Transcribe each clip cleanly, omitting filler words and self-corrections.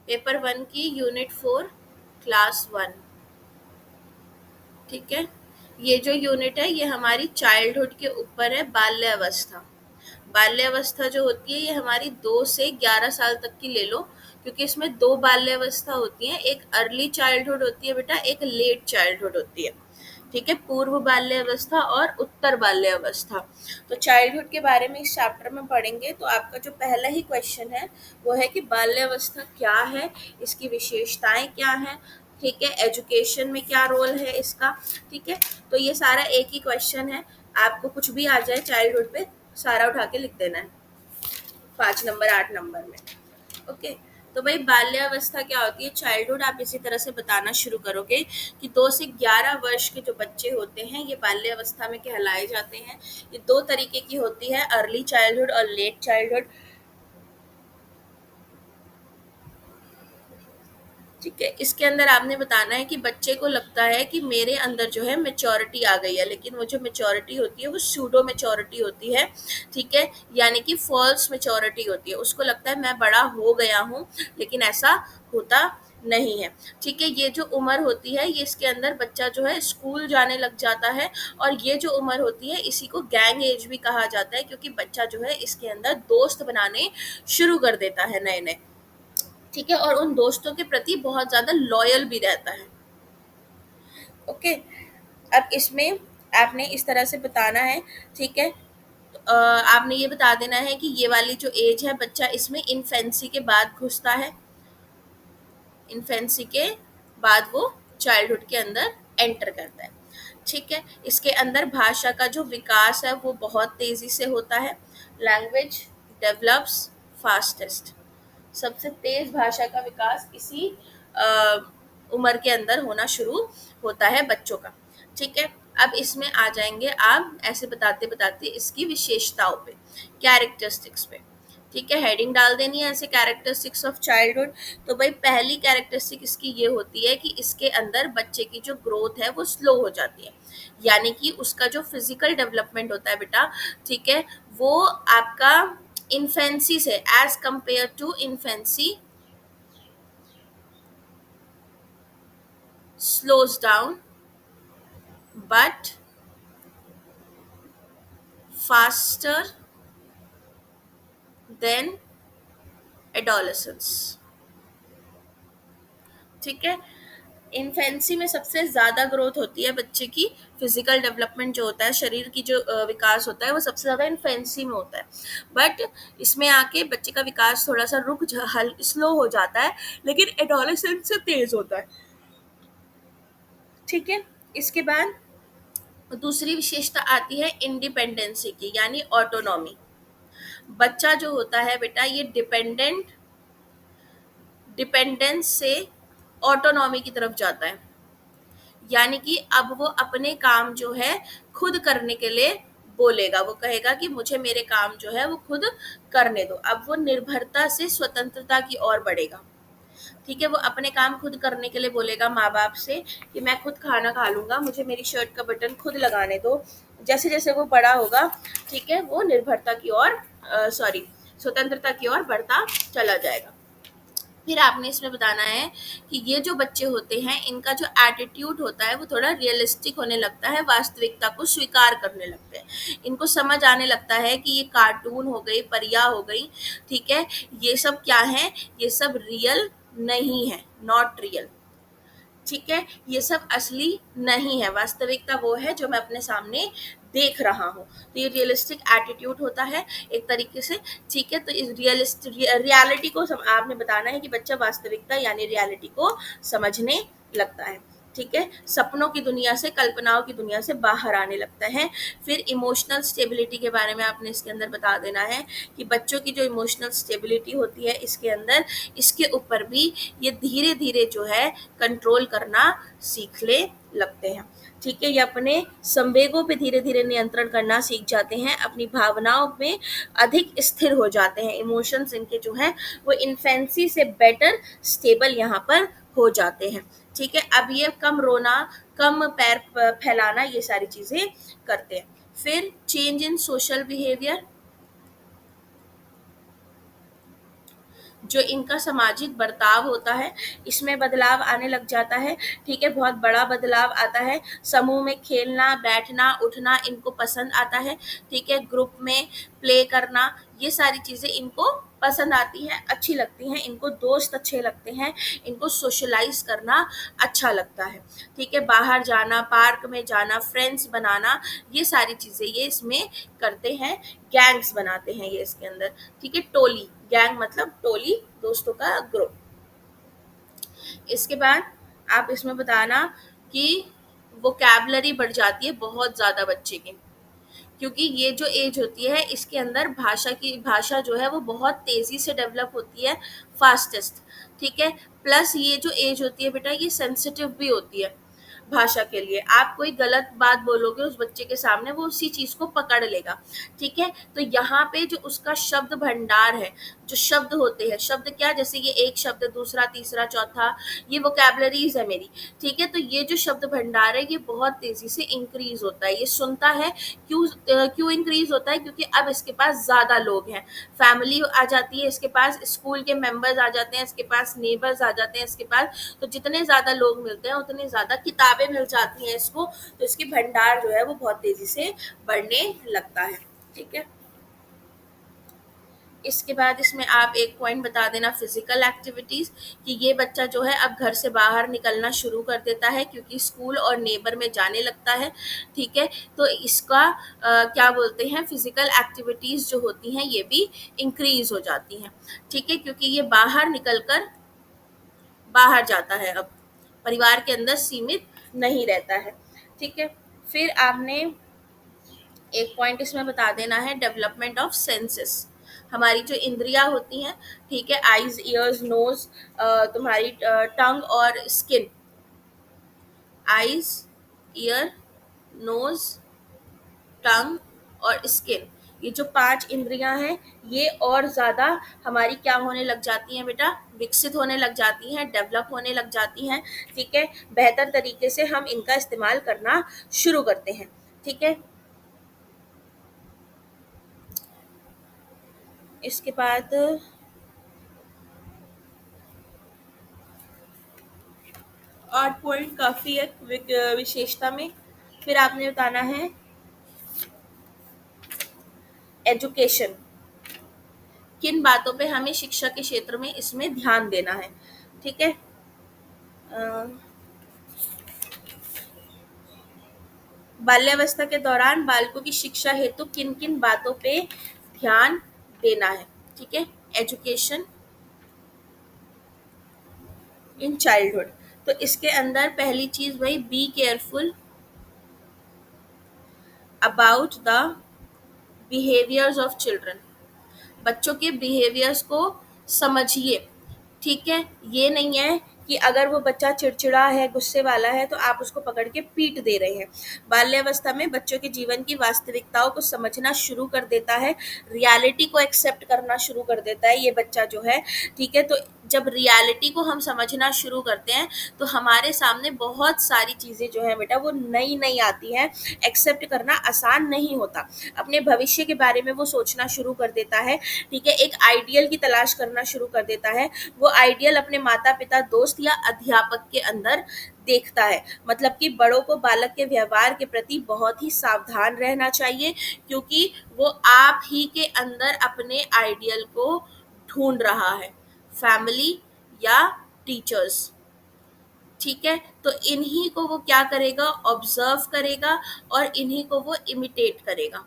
Paper 1 की unit 4 class 1। ठीक है, ये जो यूनिट है ये हमारी चाइल्डहुड के ऊपर है, बाल्यावस्था। बाल्यावस्था जो होती है ये हमारी 2 से 11 साल तक की ले लो, क्योंकि इसमें 2 बाल्यावस्था होती हैं, एक अर्ली चाइल्डहुड होती है बेटा, एक लेट चाइल्डहुड होती है। ठीक है, पूर्व बाल्यावस्था और उत्तर बाल्यावस्था। तो चाइल्डहुड के बारे में इस चैप्टर में पढ़ेंगे, तो आपका जो पहला ही क्वेश्चन है वो है कि बाल्यावस्था क्या है, इसकी विशेषताएं क्या हैं। ठीक है, एजुकेशन में क्या रोल है इसका। ठीक है, तो ये सारा एक ही क्वेश्चन है, आपको कुछ भी आ जाए चाइल्डहुड पे सारा उठा के लिख देना है 5 नंबर 8 नंबर में। ओके, तो भाई बाल्यावस्था क्या होती है, चाइल्डहुड आप इसी तरह से बताना शुरू करोगे कि 2 से 11 वर्ष के जो बच्चे होते हैं ये बाल्यावस्था में कहलाए जाते हैं। ये 2 तरीके की होती है, अर्ली चाइल्डहुड और लेट चाइल्डहुड। ठीक है, इसके अंदर आपने बताना है कि बच्चे को लगता है कि मेरे अंदर जो है मेच्योरिटी आ गई है, लेकिन वो जो मेच्योरिटी होती है वो सूडो मेच्योरिटी होती है। ठीक है, यानी कि फॉल्स मेच्योरिटी होती है, उसको लगता है मैं बड़ा हो गया हूँ, लेकिन ऐसा होता नहीं है। ठीक है, ये जो उम्र होती है ये इसके अंदर बच्चा जो है स्कूल जाने लग जाता है, और ये जो उम्र होती है इसी को गैंग एज भी कहा जाता है, क्योंकि बच्चा जो है इसके अंदर दोस्त बनाने शुरू कर देता है नए नए। ठीक है, और उन दोस्तों के प्रति बहुत ज्यादा लॉयल भी रहता है। ओके, अब इसमें आपने इस तरह से बताना है। ठीक है, आपने ये बता देना है कि ये वाली जो एज है बच्चा इसमें इन्फेंसी के बाद घुसता है, इन्फेंसी के बाद वो चाइल्डहुड के अंदर एंटर करता है। ठीक है, इसके अंदर भाषा का जो विकास है वो बहुत तेजी से होता है। लैंग्वेज डेवलप्स फास्टेस्ट, सबसे तेज भाषा का विकास इसी उम्र के अंदर होना शुरू होता है बच्चों का। ठीक है, अब इसमें आ जाएंगे आप ऐसे बताते बताते इसकी विशेषताओं पे, कैरेक्टरिस्टिक्स पे। ठीक है, हेडिंग डाल देनी है ऐसे, कैरेक्टरिस्टिक्स ऑफ चाइल्डहुड। तो भाई पहली कैरेक्टरिस्टिक इसकी ये होती है कि इसके अंदर बच्चे की जो ग्रोथ है वो स्लो हो जाती है, यानी कि उसका जो फिजिकल डेवलपमेंट होता है बेटा, ठीक है, वो आपका इन्फेंसी से as compare to infancy slows down but faster than adolescence। ठीक है, इन्फेंसी में सबसे ज़्यादा ग्रोथ होती है बच्चे की, फिजिकल डेवलपमेंट जो होता है, शरीर की जो विकास होता है वो सबसे ज़्यादा इन्फेंसी में होता है। बट इसमें आके बच्चे का विकास थोड़ा सा स्लो हो जाता है, लेकिन एडोलेसेंस से तेज होता है। ठीक है, इसके बाद दूसरी विशेषता आती है इंडिपेंडेंसी की, यानी ऑटोनॉमी। बच्चा जो होता है बेटा ये डिपेंडेंस से ऑटोनॉमी की तरफ जाता है, यानी कि अब वो अपने काम जो है खुद करने के लिए बोलेगा, वो कहेगा कि मुझे मेरे काम जो है वो खुद करने दो। अब वो निर्भरता से स्वतंत्रता की ओर बढ़ेगा। ठीक है, वो अपने काम खुद करने के लिए बोलेगा माँ बाप से कि मैं खुद खाना खा लूंगा, मुझे मेरी शर्ट का बटन खुद लगाने दो। जैसे जैसे वो बड़ा होगा, ठीक है, वो निर्भरता की ओर सॉरी स्वतंत्रता की ओर बढ़ता चला जाएगा। फिर आपने इसमें बताना है कि ये जो बच्चे होते हैं इनका जो एटीट्यूड होता है वो थोड़ा रियलिस्टिक होने लगता है, वास्तविकता को स्वीकार करने लगते हैं। इनको समझ आने लगता है कि ये कार्टून हो गई, परिया हो गई, ठीक है, ये सब क्या है, ये सब रियल नहीं है, नॉट रियल। ठीक है, ये सब असली नहीं है, वास्तविकता वो है जो मैं अपने सामने देख रहा हूँ। तो ये रियलिस्टिक एटीट्यूड होता है एक तरीके से। ठीक है, तो इस रियलिटी को आपने बताना है कि बच्चा वास्तविकता यानी रियलिटी को समझने लगता है। ठीक है, सपनों की दुनिया से, कल्पनाओं की दुनिया से बाहर आने लगता है। फिर इमोशनल स्टेबिलिटी के बारे में आपने इसके अंदर बता देना है कि बच्चों की जो इमोशनल स्टेबिलिटी होती है इसके अंदर, इसके ऊपर भी ये धीरे धीरे जो है कंट्रोल करना सीखने लगते हैं। ठीक है, ये अपने संवेगों पे धीरे धीरे नियंत्रण करना सीख जाते हैं, अपनी भावनाओं में अधिक स्थिर हो जाते हैं। इमोशंस इनके जो हैं वो इन्फेंसी से बेटर स्टेबल यहाँ पर हो जाते हैं। ठीक है, अब ये कम रोना, कम पैर फैलाना, ये सारी चीजें करते हैं। फिर चेंज इन सोशल बिहेवियर, जो इनका सामाजिक बर्ताव होता है इसमें बदलाव आने लग जाता है। ठीक है, बहुत बड़ा बदलाव आता है। समूह में खेलना, बैठना, उठना इनको पसंद आता है। ठीक है, ग्रुप में प्ले करना, ये सारी चीज़ें इनको पसंद आती हैं, अच्छी लगती हैं। इनको दोस्त अच्छे लगते हैं, इनको सोशलाइज करना अच्छा लगता है। ठीक है, बाहर जाना, पार्क में जाना, फ्रेंड्स बनाना, ये सारी चीज़ें ये इसमें करते हैं। गैंग्स बनाते हैं ये इसके अंदर। ठीक है, टोली, गैंग मतलब टोली, दोस्तों का ग्रुप। इसके बाद आप इसमें बताना कि वोकैबुलरी बढ़ जाती है बहुत ज़्यादा बच्चे की, क्योंकि ये जो एज होती है इसके अंदर भाषा जो है वो बहुत तेज़ी से डेवलप होती है, फास्टेस्ट। ठीक है, प्लस ये जो एज होती है बेटा ये सेंसिटिव भी होती है भाषा के लिए। आप कोई गलत बात बोलोगे उस बच्चे के सामने, वो उसी चीज़ को पकड़ लेगा। ठीक है, तो यहाँ पे जो उसका शब्द भंडार है, जो शब्द होते हैं, शब्द क्या, जैसे ये एक शब्द, दूसरा, तीसरा, चौथा, ये वोकैबुलरीज है मेरी। ठीक है, तो ये जो शब्द भंडार है ये बहुत तेज़ी से इंक्रीज होता है, ये सुनता है। क्यों इंक्रीज होता है, क्योंकि अब इसके पास ज़्यादा लोग हैं, फैमिली आ जाती है इसके पास, स्कूल के मेंबर्स आ जाते हैं इसके पास, नेबर्स आ जाते हैं इसके पास। तो जितने ज़्यादा लोग मिलते हैं उतनी ज़्यादा किताबें मिल जाती हैं इसको, तो इसकी भंडार जो है वो बहुत तेज़ी से बढ़ने लगता है। ठीक है, इसके बाद इसमें आप एक पॉइंट बता देना फिजिकल एक्टिविटीज़, कि ये बच्चा जो है अब घर से बाहर निकलना शुरू कर देता है क्योंकि स्कूल और नेबर में जाने लगता है। ठीक है, तो इसका क्या बोलते हैं, फिजिकल एक्टिविटीज़ जो होती हैं ये भी इंक्रीज हो जाती हैं। ठीक है, क्योंकि ये बाहर निकल कर बाहर जाता है, अब परिवार के अंदर सीमित नहीं रहता है। ठीक है, फिर आपने एक पॉइंट इसमें बता देना है डेवलपमेंट ऑफ सेंसेस, हमारी जो इंद्रियां होती हैं। ठीक है, आईज, ईयर्स, नोज, तुम्हारी टंग और स्किन, आईज, ईयर, नोज, टंग और स्किन, ये जो 5 इंद्रियां हैं ये और ज़्यादा हमारी क्या होने लग जाती हैं बेटा, विकसित होने लग जाती हैं, डेवलप होने लग जाती हैं। ठीक है, बेहतर तरीके से हम इनका इस्तेमाल करना शुरू करते हैं। ठीक है, इसके बाद और पॉइंट काफ़ी है विशेषता में। फिर आपने बताना है एजुकेशन, किन बातों पे हमें शिक्षा के क्षेत्र में इसमें ध्यान देना है। ठीक है, अ, बाल्यावस्था के दौरान बालकों की शिक्षा हेतु किन किन बातों पे ध्यान देना है। ठीक है, एजुकेशन इन चाइल्डहुड, तो इसके अंदर पहली चीज भाई, be careful about the behaviours of children, बच्चों के बिहेवियर्स को समझिए। ठीक है, ये नहीं है कि अगर वो बच्चा चिड़चिड़ा है, गुस्से वाला है, तो आप उसको पकड़ के पीट दे रहे हैं। बाल्यावस्था में बच्चों के जीवन की वास्तविकताओं को समझना शुरू कर देता है, रियलिटी को एक्सेप्ट करना शुरू कर देता है ये बच्चा जो है। ठीक है, तो जब रियलिटी को हम समझना शुरू करते हैं तो हमारे सामने बहुत सारी चीज़ें जो है बेटा वो नई नई आती हैं, एक्सेप्ट करना आसान नहीं होता। अपने भविष्य के बारे में वो सोचना शुरू कर देता है। ठीक है, एक आइडियल की तलाश करना शुरू कर देता है। वो आइडियल अपने माता पिता, दोस्त या अध्यापक के अंदर देखता है। मतलब कि बड़ों को बालक के व्यवहार के प्रति बहुत ही सावधान रहना चाहिए, क्योंकि वो आप ही के अंदर अपने आइडियल को ढूंढ रहा है, फैमिली या टीचर्स। ठीक है, तो इन्हीं को वो क्या करेगा, ऑब्जर्व करेगा और इन्हीं को वो इमिटेट करेगा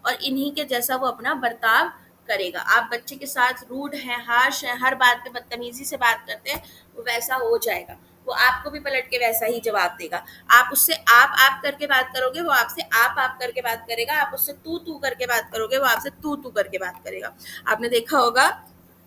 और इन्हीं के जैसा वो अपना बर्ताव करेगा। आप बच्चे के साथ रूड हैं, हार्श हैं, हर बात पे बदतमीजी से बात करते हैं, वो वैसा हो जाएगा, वो आपको भी पलट के वैसा ही जवाब देगा। आप उससे आप करके बात करोगे, वो आपसे आप करके बात करेगा। आप उससे तू करके बात करोगे, वो आपसे तू करके बात करेगा। आपने देखा होगा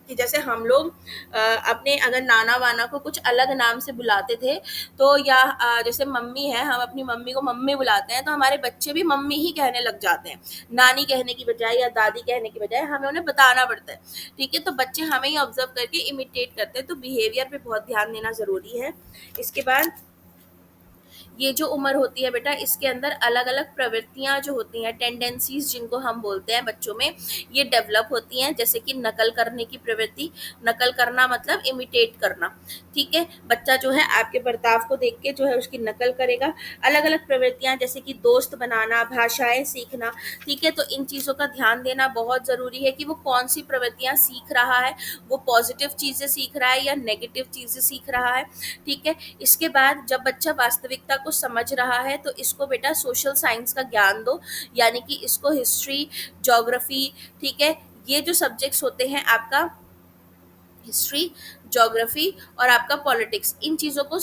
कि जैसे हम लोग अपने अगर नाना वाना को कुछ अलग नाम से बुलाते थे, तो या जैसे मम्मी है, हम अपनी मम्मी को मम्मी बुलाते हैं, तो हमारे बच्चे भी मम्मी ही कहने लग जाते हैं, नानी कहने की बजाय या दादी कहने की बजाय हमें उन्हें बताना पड़ता है। ठीक है, तो बच्चे हमें ही ऑब्जर्व करके इमिटेट करते हैं, तो बिहेवियर पे बहुत ध्यान देना ज़रूरी है। इसके बाद ये जो उम्र होती है बेटा, इसके अंदर अलग अलग प्रवृत्तियां जो होती हैं, टेंडेंसीज जिनको हम बोलते हैं बच्चों में, ये डेवलप होती हैं। जैसे कि नकल करने की प्रवृत्ति, नकल करना मतलब इमिटेट करना, ठीक है। बच्चा जो है आपके बर्ताव को देख के जो है उसकी नकल करेगा। अलग अलग प्रवृत्तियां जैसे कि दोस्त बनाना, भाषाएं सीखना, ठीक है। तो इन चीज़ों का ध्यान देना बहुत ज़रूरी है कि वो कौन सी प्रवृत्तियां सीख रहा है, वो पॉजिटिव चीज़ें सीख रहा है या नेगेटिव चीज़ें सीख रहा है, ठीक है। इसके बाद जब बच्चा वास्तविकता को समझ रहा है तो इसको बेटा सोशल साइंस का ज्ञान दो, यानी कि इसको हिस्ट्री, ज्योग्राफी, ठीक है, ये जो सब्जेक्ट्स होते हैं आपका, हिस्ट्री, ज्योग्राफी और आपका पॉलिटिक्स, इन चीज़ों को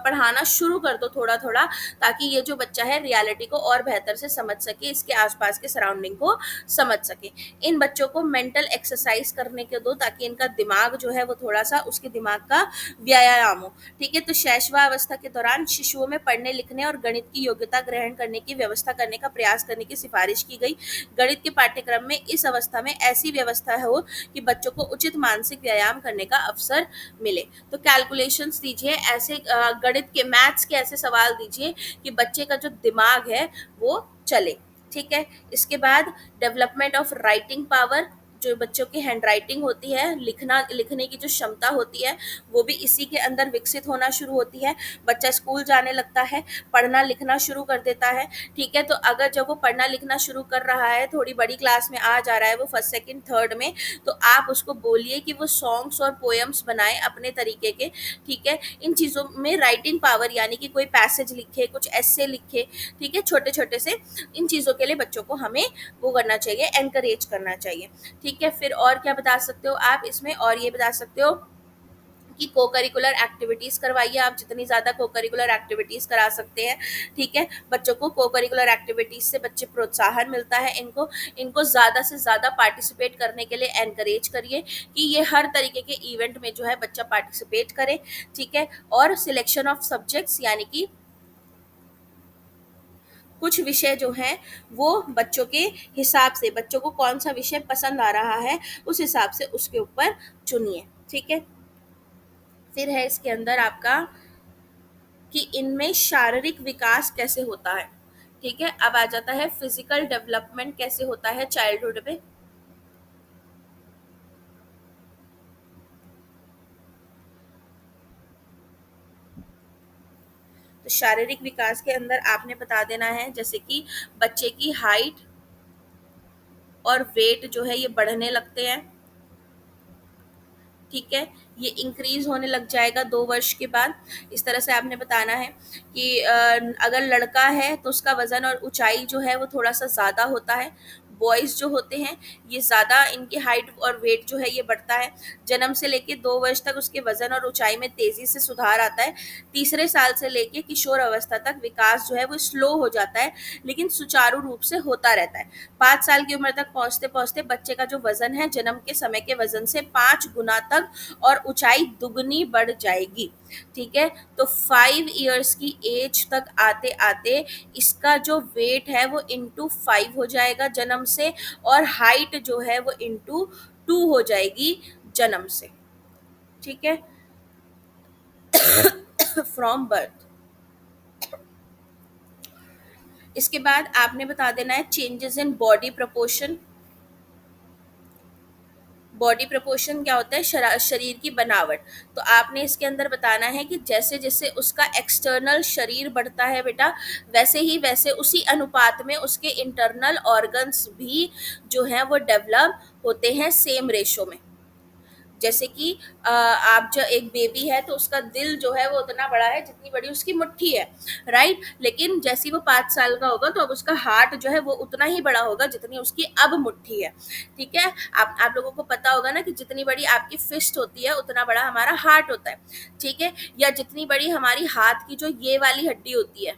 पढ़ाना शुरू कर दो थोड़ा थोड़ा, ताकि ये जो बच्चा है रियलिटी को और बेहतर से समझ सके, इसके आसपास के सराउंडिंग को समझ सके। इन बच्चों को मेंटल एक्सरसाइज करने के दो, ताकि इनका दिमाग जो है वो थोड़ा सा, उसके दिमाग का व्यायाम हो, ठीक है। तो शैशवावस्था के दौरान शिशुओं में पढ़ने लिखने और गणित की योग्यता ग्रहण करने की व्यवस्था करने का प्रयास करने की सिफारिश की गई। गणित के पाठ्यक्रम में इस अवस्था में ऐसी व्यवस्था हो कि बच्चों को उचित मानसिक व्यायाम करने का अवसर मिले। तो कैलकुलेशंस दीजिए, ऐसे गणित के, मैथ्स के ऐसे सवाल दीजिए कि बच्चे का जो दिमाग है वो चले, ठीक है। इसके बाद डेवलपमेंट ऑफ राइटिंग पावर, जो बच्चों की हैंड राइटिंग होती है, लिखना, लिखने की जो क्षमता होती है, वो भी इसी के अंदर विकसित होना शुरू होती है। बच्चा स्कूल जाने लगता है, पढ़ना लिखना शुरू कर देता है, ठीक है। तो अगर जब वो पढ़ना लिखना शुरू कर रहा है, थोड़ी बड़ी क्लास में आ जा रहा है, वो फर्स्ट सेकंड थर्ड में, तो आप उसको बोलिए कि वो सॉन्ग्स और पोएम्स बनाए अपने तरीके के, ठीक है। इन चीज़ों में राइटिंग पावर, यानी कि कोई पैसेज लिखे, कुछ ऐसे लिखे, ठीक है, छोटे छोटे से, इन चीज़ों के लिए बच्चों को हमें वो करना चाहिए, एनकरेज करना चाहिए, ठीक है। फिर और क्या बता सकते हो आप इसमें, और ये बता सकते हो कि को करिकुलर एक्टिविटीज करवाइए आप, जितनी ज़्यादा को करिकुलर एक्टिविटीज करा सकते हैं, ठीक है। बच्चों को को करिकुलर एक्टिविटीज से बच्चे प्रोत्साहन मिलता है, इनको इनको ज़्यादा से ज़्यादा पार्टिसिपेट करने के लिए एनकरेज करिए कि ये हर तरीके के इवेंट में जो है बच्चा पार्टिसिपेट करे, ठीक है। और सिलेक्शन ऑफ सब्जेक्ट्स, यानी कि कुछ विषय जो हैं वो बच्चों के हिसाब से, बच्चों को कौन सा विषय पसंद आ रहा है उस हिसाब से उसके ऊपर चुनिए, ठीक है। फिर है इसके अंदर आपका कि इनमें शारीरिक विकास कैसे होता है, ठीक है। अब आ जाता है फिजिकल डेवलपमेंट कैसे होता है चाइल्डहुड में। तो शारीरिक विकास के अंदर आपने बता देना है, जैसे कि बच्चे की हाइट और वेट जो है ये बढ़ने लगते हैं, ठीक है, ये इंक्रीज होने लग जाएगा 2 वर्ष के बाद। इस तरह से आपने बताना है कि अगर लड़का है तो उसका वजन और ऊंचाई जो है वो थोड़ा सा ज़्यादा होता है, बॉयज़ जो होते हैं ये ज़्यादा, इनकी हाइट और वेट जो है ये बढ़ता है। जन्म से लेके 2 वर्ष तक उसके वजन और ऊंचाई में तेज़ी से सुधार आता है। तीसरे साल से लेके किशोर अवस्था तक विकास जो है वो स्लो हो जाता है, लेकिन सुचारू रूप से होता रहता है। 5 साल की उम्र तक पहुंचते पहुंचते बच्चे का जो वजन है जन्म के समय के वजन से 5 गुना तक और ऊंचाई दुगनी बढ़ जाएगी, ठीक है। तो 5 इयर्स की एज तक आते आते इसका जो वेट है वो इंटू 5 हो जाएगा जन्म से, और हाइट जो है वो इंटू 2 हो जाएगी जन्म से, ठीक है, फ्रॉम बर्थ। इसके बाद आपने बता देना है changes in body proportion. Body proportion क्या होता है, शरीर की बनावट। तो आपने इसके अंदर बताना है कि जैसे जैसे उसका एक्सटर्नल शरीर बढ़ता है बेटा, वैसे ही वैसे उसी अनुपात में उसके इंटरनल ऑर्गन्स भी जो हैं वो डेवलप होते हैं सेम रेशो में। जैसे कि आप जो एक बेबी है तो उसका दिल जो है वो उतना बड़ा है जितनी बड़ी उसकी मुट्ठी है, राइट। लेकिन जैसे ही वो 5 साल का होगा तो अब उसका हार्ट जो है वो उतना ही बड़ा होगा जितनी उसकी अब मुट्ठी है, ठीक है। आप लोगों को पता होगा ना कि जितनी बड़ी आपकी फिस्ट होती है उतना बड़ा हमारा हार्ट होता है, ठीक है। या जितनी बड़ी हमारी हाथ की जो ये वाली हड्डी होती है,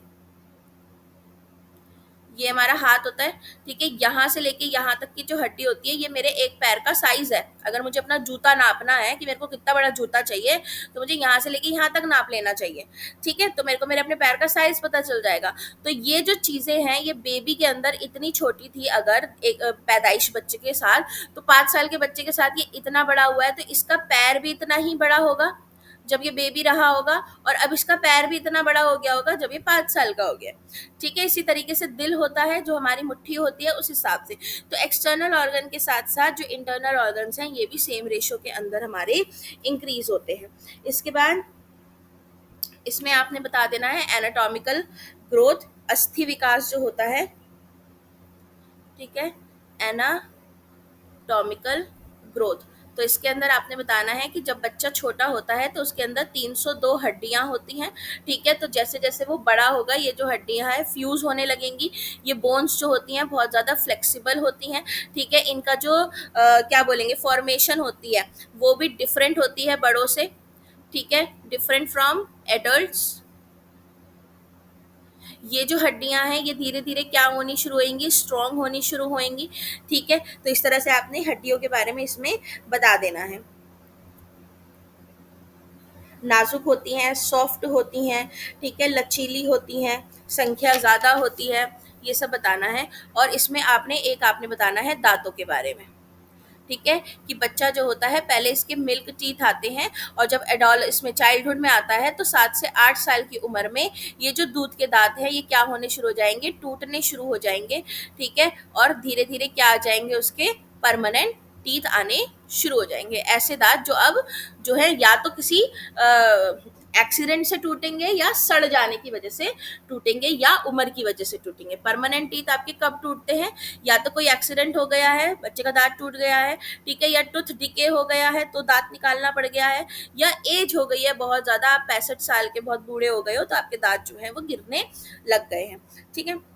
ये हमारा हाथ होता है, ठीक है, यहाँ से लेके यहाँ तक की जो हड्डी होती है ये मेरे एक पैर का साइज है। अगर मुझे अपना जूता नापना है कि मेरे को कितना बड़ा जूता चाहिए, तो मुझे यहाँ से लेके यहाँ तक नाप लेना चाहिए, ठीक है। तो मेरे को मेरे अपने पैर का साइज पता चल जाएगा। तो ये जो चीजें हैं ये बेबी के अंदर इतनी छोटी थी, अगर एक पैदाइश बच्चे के साथ, तो 5 साल के बच्चे के साथ ये इतना बड़ा हुआ है तो इसका पैर भी इतना ही बड़ा होगा, जब ये बेबी रहा होगा, और अब इसका पैर भी इतना बड़ा हो गया होगा जब ये 5 साल का हो गया। ठीक है, इसी तरीके से दिल होता है, जो हमारी मुट्ठी होती है उस हिसाब से। तो एक्सटर्नल ऑर्गन के साथ साथ जो इंटरनल ऑर्गन्स हैं ये भी सेम रेशो के अंदर हमारे इंक्रीज होते हैं। इसके बाद इसमें आपने बता देना है एनाटॉमिकल ग्रोथ, अस्थि विकास जो होता है, ठीक है, एनाटॉमिकल ग्रोथ। तो इसके अंदर आपने बताना है कि जब बच्चा छोटा होता है तो उसके अंदर 302 हड्डियां होती हैं। ठीक है, तो जैसे जैसे वो बड़ा होगा ये जो हड्डियां हैं फ्यूज होने लगेंगी। ये बोन्स जो होती हैं बहुत ज़्यादा फ्लेक्सिबल होती हैं। ठीक है, इनका जो क्या बोलेंगे फॉर्मेशन होती है वो भी डिफरेंट होती है बड़ों से। ठीक है, डिफरेंट फ्रॉम एडल्ट्स। ये जो हड्डियां हैं ये धीरे धीरे क्या होनी शुरू होंगी, स्ट्रॉन्ग होनी शुरू होंगी। ठीक है, तो इस तरह से आपने हड्डियों के बारे में इसमें बता देना है। नाजुक होती हैं, सॉफ्ट होती हैं, ठीक है, लचीली होती हैं, संख्या ज़्यादा होती है, ये सब बताना है। और इसमें आपने बताना है दांतों के बारे में। ठीक है, कि बच्चा जो होता है पहले इसके मिल्क टीथ आते हैं, और जब एडॉल इसमें चाइल्डहुड में आता है तो 7 से 8 साल की उम्र में ये जो दूध के दांत हैं ये क्या होने शुरू हो जाएंगे, टूटने शुरू हो जाएंगे। ठीक है, और धीरे धीरे क्या आ जाएंगे, उसके परमानेंट टीथ आने शुरू हो जाएंगे। ऐसे दांत जो अब जो है या तो किसी एक्सीडेंट से टूटेंगे या सड़ जाने की वजह से टूटेंगे या उम्र की वजह से टूटेंगे। परमानेंट टीथ आपके कब टूटते हैं, या तो कोई एक्सीडेंट हो गया है, बच्चे का दांत टूट गया है, ठीक है, या टूथ डिके हो गया है तो दांत निकालना पड़ गया है, या एज हो गई है बहुत ज्यादा, आप 65 साल के बहुत बूढ़े हो गए हो तो आपके दांत जो है वो गिरने लग गए हैं। ठीक है,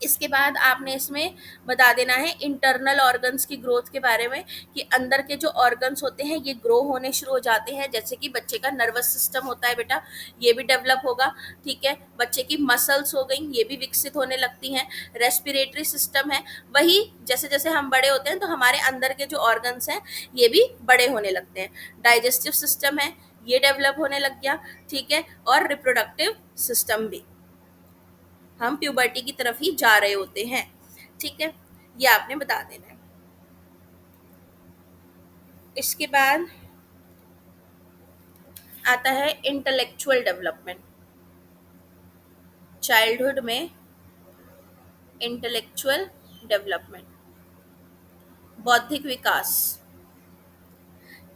इसके बाद आपने इसमें बता देना है इंटरनल ऑर्गन्स की ग्रोथ के बारे में, कि अंदर के जो ऑर्गन्स होते हैं ये ग्रो होने शुरू हो जाते हैं। जैसे कि बच्चे का नर्वस सिस्टम होता है बेटा, ये भी डेवलप होगा। ठीक है, बच्चे की मसल्स हो गई, ये भी विकसित होने लगती हैं। रेस्पिरेटरी सिस्टम है, वही जैसे जैसे हम बड़े होते हैं तो हमारे अंदर के जो ऑर्गन्स हैं ये भी बड़े होने लगते हैं। डाइजेस्टिव सिस्टम है, ये डेवलप होने लग गया। ठीक है, और रिप्रोडक्टिव सिस्टम भी, हम प्यूबर्टी की तरफ ही जा रहे होते हैं। ठीक है, ये आपने बता देना है। इसके बाद आता है इंटेलेक्चुअल डेवलपमेंट। चाइल्डहुड में इंटेलेक्चुअल डेवलपमेंट, बौद्धिक विकास।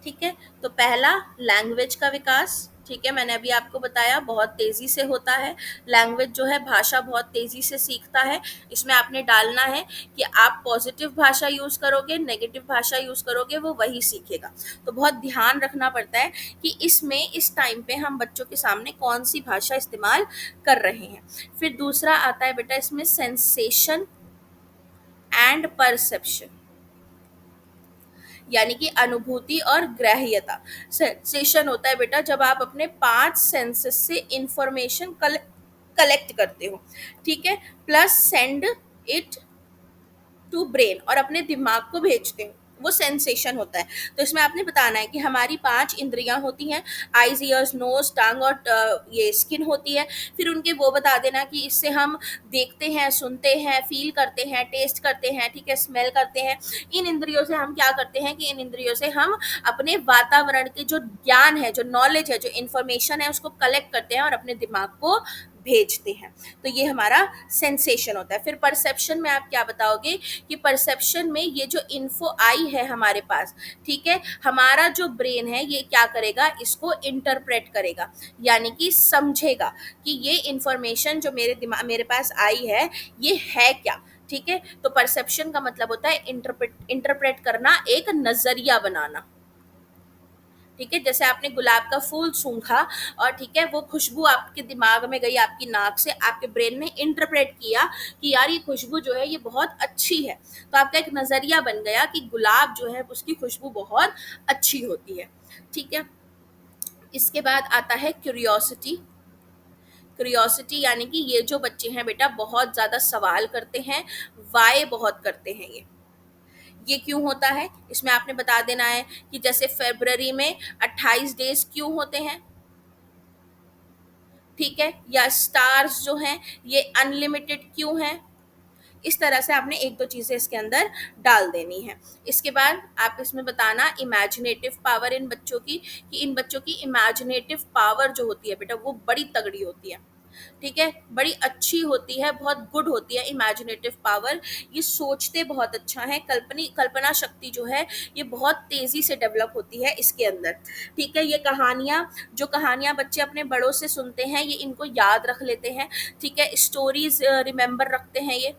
ठीक है, तो पहला लैंग्वेज का विकास। ठीक है, मैंने अभी आपको बताया बहुत तेजी से होता है। लैंग्वेज जो है भाषा बहुत तेजी से सीखता है। इसमें आपने डालना है कि आप पॉजिटिव भाषा यूज करोगे, नेगेटिव भाषा यूज करोगे, वो वही सीखेगा। तो बहुत ध्यान रखना पड़ता है कि इसमें इस टाइम पे हम बच्चों के सामने कौन सी भाषा इस्तेमाल कर रहे हैं। फिर दूसरा आता है बेटा इसमें सेंसेशन एंड परसेप्शन, यानी कि अनुभूति और ग्राह्यता। सेंसेशन होता है बेटा जब आप अपने 5 सेंसेस से इंफॉर्मेशन कलेक्ट करते हो। ठीक है, plus send it to brain, और अपने दिमाग को भेजते हो, वो सेंसेशन होता है। तो इसमें आपने बताना है कि हमारी 5 इंद्रियां होती हैं, आईज, ईयर्स, नोज, टंग और ये स्किन होती है। फिर उनके वो बता देना कि इससे हम देखते हैं, सुनते हैं, फील करते हैं, टेस्ट करते हैं, ठीक है, स्मेल करते हैं। इन इंद्रियों से हम क्या करते हैं कि इन इंद्रियों से हम अपने वातावरण के जो ज्ञान है, जो नॉलेज है, जो इंफॉर्मेशन है उसको कलेक्ट करते हैं और अपने दिमाग को भेजते हैं। तो ये हमारा सेंसेशन होता है। फिर परसेप्शन में आप क्या बताओगे कि परसेप्शन में ये जो इन्फो आई है हमारे पास, ठीक है, हमारा जो ब्रेन है ये क्या करेगा, इसको इंटरप्रेट करेगा, यानी कि समझेगा कि ये इंफॉर्मेशन जो मेरे पास आई है ये है क्या। ठीक है, तो परसेप्शन का मतलब होता है इंटरप्रेट करना, एक नजरिया बनाना। ठीक है, जैसे आपने गुलाब का फूल सूंघा और ठीक है वो खुशबू आपके दिमाग में गई, आपकी नाक से, आपके ब्रेन ने इंटरप्रेट किया कि यार ये खुशबू जो है ये बहुत अच्छी है। तो आपका एक नजरिया बन गया कि गुलाब जो है उसकी खुशबू बहुत अच्छी होती है। ठीक है, इसके बाद आता है क्यूरियोसिटी। क्यूरियोसिटी यानी कि ये जो बच्चे हैं बेटा बहुत ज्यादा सवाल करते हैं, वाई बहुत करते हैं। ये क्यों होता है इसमें आपने बता देना है कि जैसे फरवरी में 28 डेज क्यों होते हैं। ठीक है, या स्टार्स जो हैं ये अनलिमिटेड क्यों हैं, इस तरह से आपने एक दो चीज़ें इसके अंदर डाल देनी है। इसके बाद आप इसमें बताना इमेजिनेटिव पावर इन बच्चों की, कि इन बच्चों की इमेजिनेटिव पावर जो होती है बेटा वो बड़ी तगड़ी होती है, ठीक है, बड़ी अच्छी होती है, बहुत गुड होती है इमेजिनेटिव पावर। ये सोचते बहुत अच्छा है, कल्पना शक्ति जो है ये बहुत तेजी से डेवलप होती है इसके अंदर, ठीक है। ये कहानियाँ, जो कहानियाँ बच्चे अपने बड़ों से सुनते हैं ये इनको याद रख लेते हैं, ठीक है, स्टोरीज रिमेम्बर रखते हैं ये।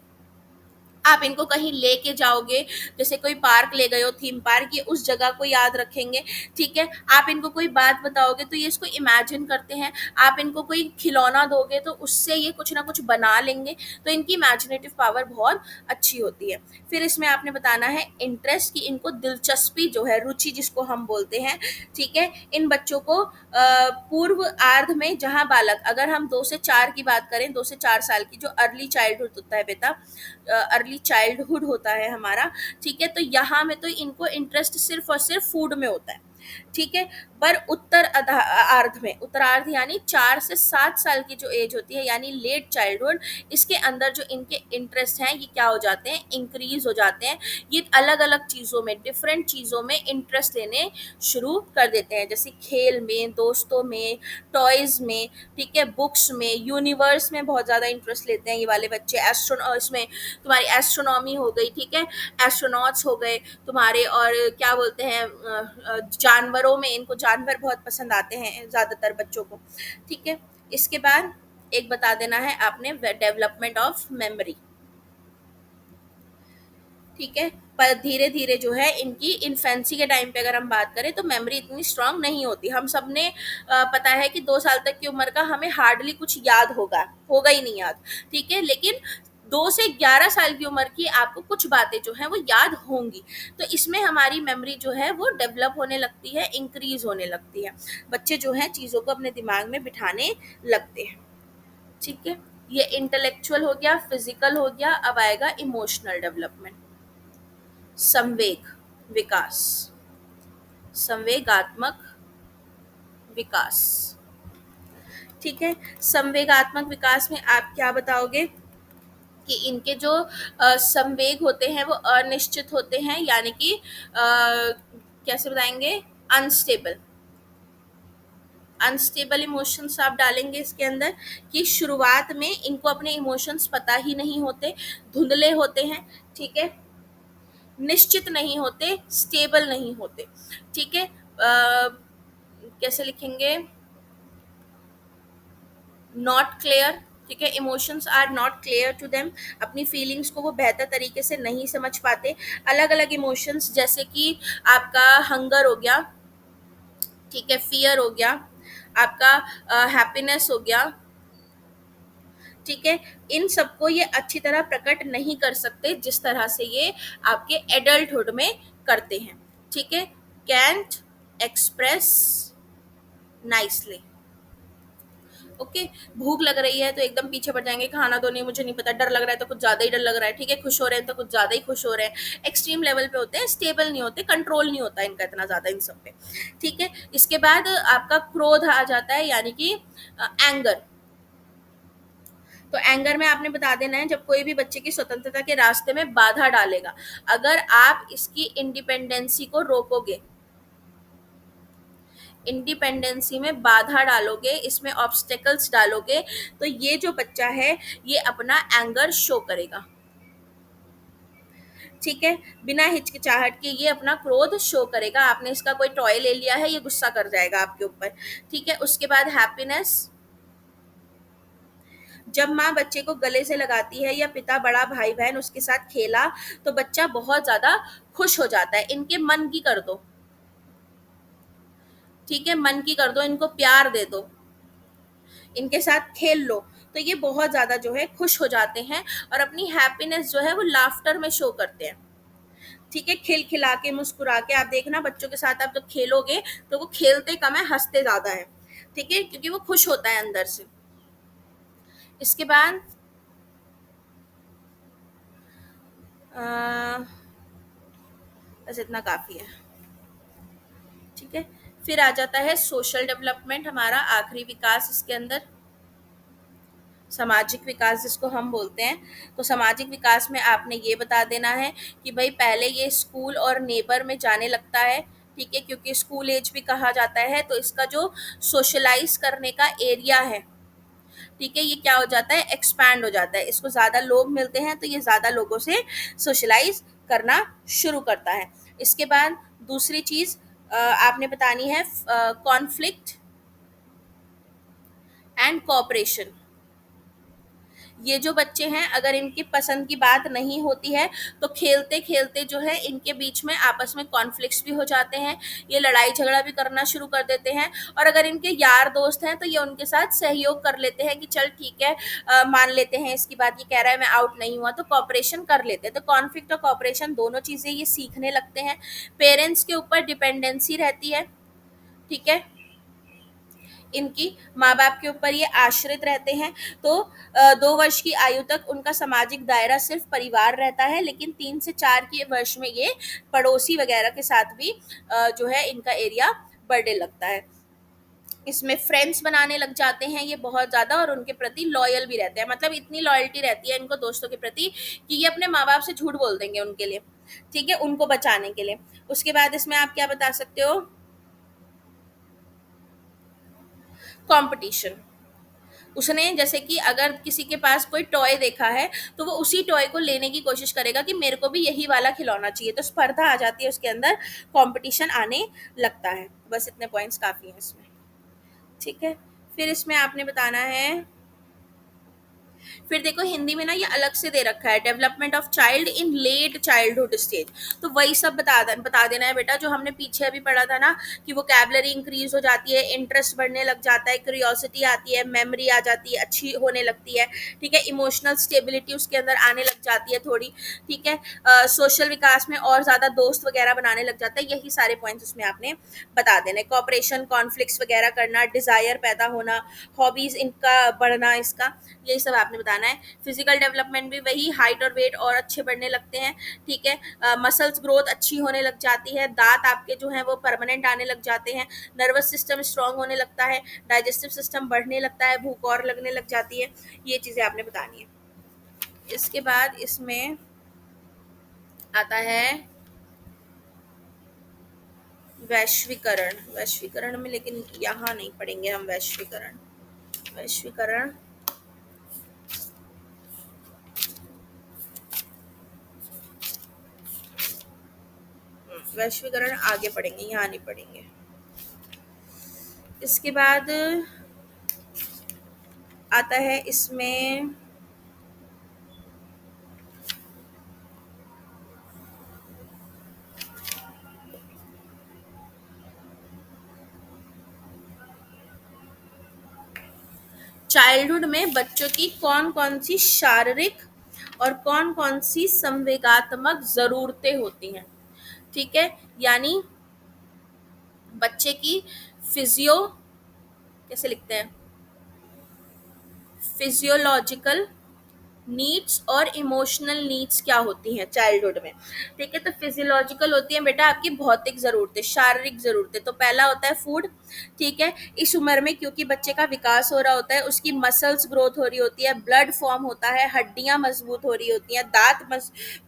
आप इनको कहीं लेके जाओगे, जैसे कोई पार्क ले गए हो, थीम पार्क, ये उस जगह को याद रखेंगे, ठीक है। आप इनको कोई बात बताओगे तो ये इसको इमेजिन करते हैं, आप इनको कोई खिलौना दोगे तो उससे ये कुछ ना कुछ बना लेंगे, तो इनकी इमेजिनेटिव पावर बहुत अच्छी होती है। फिर इसमें आपने बताना है इंटरेस्ट, की इनको दिलचस्पी जो है, रुचि जिसको हम बोलते हैं, ठीक है। इन बच्चों को पूर्व आर्ध में, जहाँ बालक, अगर हम 2 से 4 की बात करें, 2 से 4 साल की जो अर्ली चाइल्डहुड होता है बेटा, अर्ली चाइल्डहुड होता है हमारा, ठीक है, तो यहाँ में तो इनको इंटरेस्ट सिर्फ और सिर्फ फूड में होता है, ठीक है। पर आर्ध में, उत्तरार्ध यानी 4 से 7 साल की जो एज होती है यानी लेट चाइल्डहुड, इसके अंदर जो इनके इंटरेस्ट हैं ये क्या हो जाते हैं, इंक्रीज हो जाते हैं। ये अलग अलग चीज़ों में, डिफरेंट चीज़ों में इंटरेस्ट लेने शुरू कर देते हैं, जैसे खेल में, दोस्तों में, टॉयज में, ठीक है, बुक्स में, यूनिवर्स में बहुत ज़्यादा इंटरेस्ट लेते हैं ये वाले बच्चे। इसमें तुम्हारी एस्ट्रोनॉमी हो गई, ठीक है, एस्ट्रोनॉट्स हो गए तुम्हारे, और क्या बोलते हैं, जानवरों में, इनको जानवर बहुत पसंद आते हैं ज़्यादातर बच्चों को, ठीक है। इसके बाद एक बता देना है आपने डेवलपमेंट ऑफ मेमोरी, ठीक है। पर धीरे धीरे जो है इनकी इन्फेंसी के टाइम पे अगर हम बात करें तो मेमोरी इतनी स्ट्रांग नहीं होती। हम सब ने पता है कि 2 साल तक की उम्र का हमें हार्डली कुछ याद होगा ही नहीं याद, ठीक है, लेकिन 2 से 11 साल की उम्र की आपको कुछ बातें जो हैं वो याद होंगी, तो इसमें हमारी मेमोरी जो है वो डेवलप होने लगती है, इंक्रीज होने लगती है, बच्चे जो हैं चीज़ों को अपने दिमाग में बिठाने लगते हैं, ठीक है। ये इंटेलेक्चुअल हो गया, फिजिकल हो गया, अब आएगा इमोशनल डेवलपमेंट, संवेग विकास, संवेगात्मक विकास, ठीक है। संवेगात्मक विकास में आप क्या बताओगे कि इनके जो संवेग होते हैं वो अनिश्चित होते हैं, यानी कि कैसे बताएंगे, अनस्टेबल, अनस्टेबल इमोशंस आप डालेंगे इसके अंदर, कि शुरुआत में इनको अपने इमोशंस पता ही नहीं होते, धुंधले होते हैं, ठीक है, निश्चित नहीं होते, स्टेबल नहीं होते, ठीक है। कैसे लिखेंगे, नॉट क्लियर, ठीक है, emotions are not clear to them, अपनी फीलिंग्स को वो बेहतर तरीके से नहीं समझ पाते। अलग अलग इमोशंस जैसे कि आपका हंगर हो गया, ठीक है, फियर हो गया, आपका हैप्पीनेस हो गया, ठीक है, इन सबको ये अच्छी तरह प्रकट नहीं कर सकते जिस तरह से ये आपके एडल्टहुड में करते हैं, ठीक है। Can't express nicely, okay. भूख लग रही है तो एकदम पीछे पड़ जाएंगे, खाना तो नहीं, मुझे नहीं पता, डर लग रहा है तो कुछ ज्यादा ही डर लग रहा है, ठीक है, खुश हो रहे हैं तो कुछ ज्यादा ही खुश हो रहे हैं, एक्सट्रीम लेवल पे होते हैं, स्टेबल नहीं होते, कंट्रोल नहीं होता इनका इतना ज्यादा इन सब पे, ठीक है। इसके बाद आपका क्रोध आ जाता है, यानी कि एंगर। तो एंगर में आपने बता देना है जब कोई भी बच्चे की स्वतंत्रता के रास्ते में बाधा डालेगा, अगर आप इसकी इंडिपेंडेंसी को रोकोगे, इंडिपेंडेंसी में बाधा डालोगे, इसमें ऑब्स्टेकल्स डालोगे, तो ये जो बच्चा है ये अपना एंगर शो करेगा, ठीक है, बिना हिचकिचाहट के ये अपना क्रोध शो करेगा। आपने इसका कोई टॉय ले लिया है, ये गुस्सा कर जाएगा आपके ऊपर, ठीक है। उसके बाद हैप्पीनेस, जब माँ बच्चे को गले से लगाती है या पिता बड़ा भाई बहन उसके साथ खेला तो बच्चा बहुत ज्यादा खुश हो जाता है। इनके मन की कर दो, ठीक है, मन की कर दो, इनको प्यार दे दो, इनके साथ खेल लो, तो ये बहुत ज्यादा जो है खुश हो जाते हैं और अपनी हैप्पीनेस जो है वो लाफ्टर में शो करते हैं, ठीक है, खिलखिला के, मुस्कुरा के। आप देखना बच्चों के साथ आप जब खेलोगे तो वो खेलते कम है, हंसते ज्यादा है, ठीक है, क्योंकि वो खुश होता है अंदर से। इसके बाद बस इतना काफी है, ठीक है। फिर आ जाता है सोशल डेवलपमेंट, हमारा आखिरी विकास इसके अंदर, सामाजिक विकास जिसको हम बोलते हैं। तो सामाजिक विकास में आपने ये बता देना है कि भाई पहले ये स्कूल और नेबर में जाने लगता है, ठीक है, क्योंकि स्कूल एज भी कहा जाता है, तो इसका जो सोशलाइज करने का एरिया है, ठीक है, ये क्या हो जाता है, एक्सपैंड हो जाता है, इसको ज़्यादा लोग मिलते हैं तो ये ज़्यादा लोगों से सोशलाइज करना शुरू करता है। इसके बाद दूसरी चीज़ आपने बतानी है कॉन्फ्लिक्ट एंड कोऑपरेशन। ये जो बच्चे हैं अगर इनकी पसंद की बात नहीं होती है तो खेलते खेलते जो है इनके बीच में आपस में कॉन्फ्लिक्ट्स भी हो जाते हैं, ये लड़ाई झगड़ा भी करना शुरू कर देते हैं। और अगर इनके यार दोस्त हैं तो ये उनके साथ सहयोग कर लेते हैं कि चल ठीक है, मान लेते हैं इसकी बात, ये कह रहा है मैं आउट नहीं हुआ, तो कॉपरेशन कर लेते हैं। तो कॉन्फ्लिक्ट और कॉपरेशन दोनों चीज़ें ये सीखने लगते हैं। पेरेंट्स के ऊपर डिपेंडेंसी रहती है, ठीक है, इनकी माँ बाप के ऊपर ये आश्रित रहते हैं। तो 2 वर्ष की आयु तक उनका सामाजिक दायरा सिर्फ परिवार रहता है, लेकिन 3 से 4 के वर्ष में ये पड़ोसी वगैरह के साथ भी जो है इनका एरिया बढ़ने लगता है। इसमें फ्रेंड्स बनाने लग जाते हैं ये बहुत ज़्यादा, और उनके प्रति लॉयल भी रहते हैं, मतलब इतनी लॉयल्टी रहती है इनको दोस्तों के प्रति कि ये अपने माँ बाप से झूठ बोल देंगे उनके लिए, ठीक है, उनको बचाने के लिए। उसके बाद इसमें आप क्या बता सकते हो, कंपटीशन। उसने जैसे कि अगर किसी के पास कोई टॉय देखा है तो वो उसी टॉय को लेने की कोशिश करेगा कि मेरे को भी यही वाला खिलौना चाहिए, तो स्पर्धा आ जाती है उसके अंदर, कंपटीशन आने लगता है। बस इतने पॉइंट्स काफ़ी हैं इसमें, ठीक है। फिर इसमें आपने बताना है, फिर देखो हिंदी में ना ये अलग से दे रखा है, development of child in late childhood stage. तो वही सब बता देना है बेटा जो हमने पीछे अभी पढ़ा था ना, कि वोकैबुलरी इंक्रीज हो जाती है, इंटरेस्ट बढ़ने लग जाता है, क्यूरियोसिटी आती है, मेमोरी आ जाती है, अच्छी होने लगती है, ठीक है, इमोशनल स्टेबिलिटी उसके अंदर आने लग जाती है थोड़ी, ठीक है, सोशल विकास में और ज़्यादा दोस्त वगैरह बनाने लग जाता है। यही सारे पॉइंट्स उसमें आपने बता देने, कॉपरेशन, कॉन्फ्लिक्ट्स वगैरह करना, डिज़ायर पैदा होना, हॉबीज़ इनका बढ़ना, इसका यही सब आपने बताना है। फिजिकल डेवलपमेंट भी वही, हाइट और वेट और अच्छे बढ़ने लगते हैं, ठीक है, मसल्स ग्रोथ अच्छी होने लग जाती है, दांत आपके जो हैं वो परमानेंट आने लग जाते हैं, नर्वस सिस्टम स्ट्रांग होने लगता है, डाइजेस्टिव सिस्टम बढ़ने लगता है, भूख और लगने लग जाती है। ये चीज़ें आपने बतानी है। इसके बाद इसमें आता है वैश्वीकरण। वैश्वीकरण में लेकिन यहाँ नहीं पढ़ेंगे हम वैश्वीकरण। वैश्वीकरण वैश्वीकरण आगे पढ़ेंगे, यहाँ नहीं पढ़ेंगे। इसके बाद आता है इसमें चाइल्डहुड में बच्चों की कौन कौन सी शारीरिक और कौन कौन सी संवेगात्मक ज़रूरतें होती हैं, ठीक है, यानी बच्चे की फिजियो, कैसे लिखते हैं, फिजियोलॉजिकल नीड्स और इमोशनल नीड्स क्या होती हैं चाइल्डहुड में, ठीक है। तो फिजियोलॉजिकल होती है बेटा आपकी भौतिक ज़रूरतें, शारीरिक ज़रूरतें। तो पहला होता है फूड, ठीक है, इस उम्र में क्योंकि बच्चे का विकास हो रहा होता है, उसकी मसल्स ग्रोथ हो रही होती है, ब्लड फॉर्म होता है, हड्डियां मजबूत हो रही होती हैं, दांत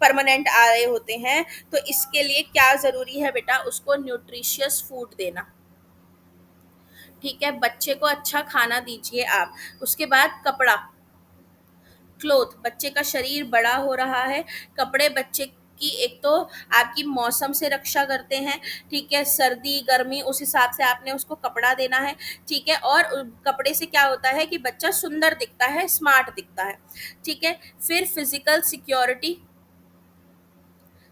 परमानेंट आ रहे होते हैं, तो इसके लिए क्या ज़रूरी है बेटा, उसको न्यूट्रिशियस फूड देना, ठीक है, बच्चे को अच्छा खाना दीजिए आप। उसके बाद कपड़ा, क्लोथ, बच्चे का शरीर बड़ा हो रहा है, कपड़े बच्चे की एक तो आपकी मौसम से रक्षा करते हैं, ठीक है, सर्दी गर्मी उस हिसाब से आपने उसको कपड़ा देना है, ठीक है, और कपड़े से क्या होता है कि बच्चा सुंदर दिखता है, स्मार्ट दिखता है, ठीक है। फिर फिजिकल सिक्योरिटी,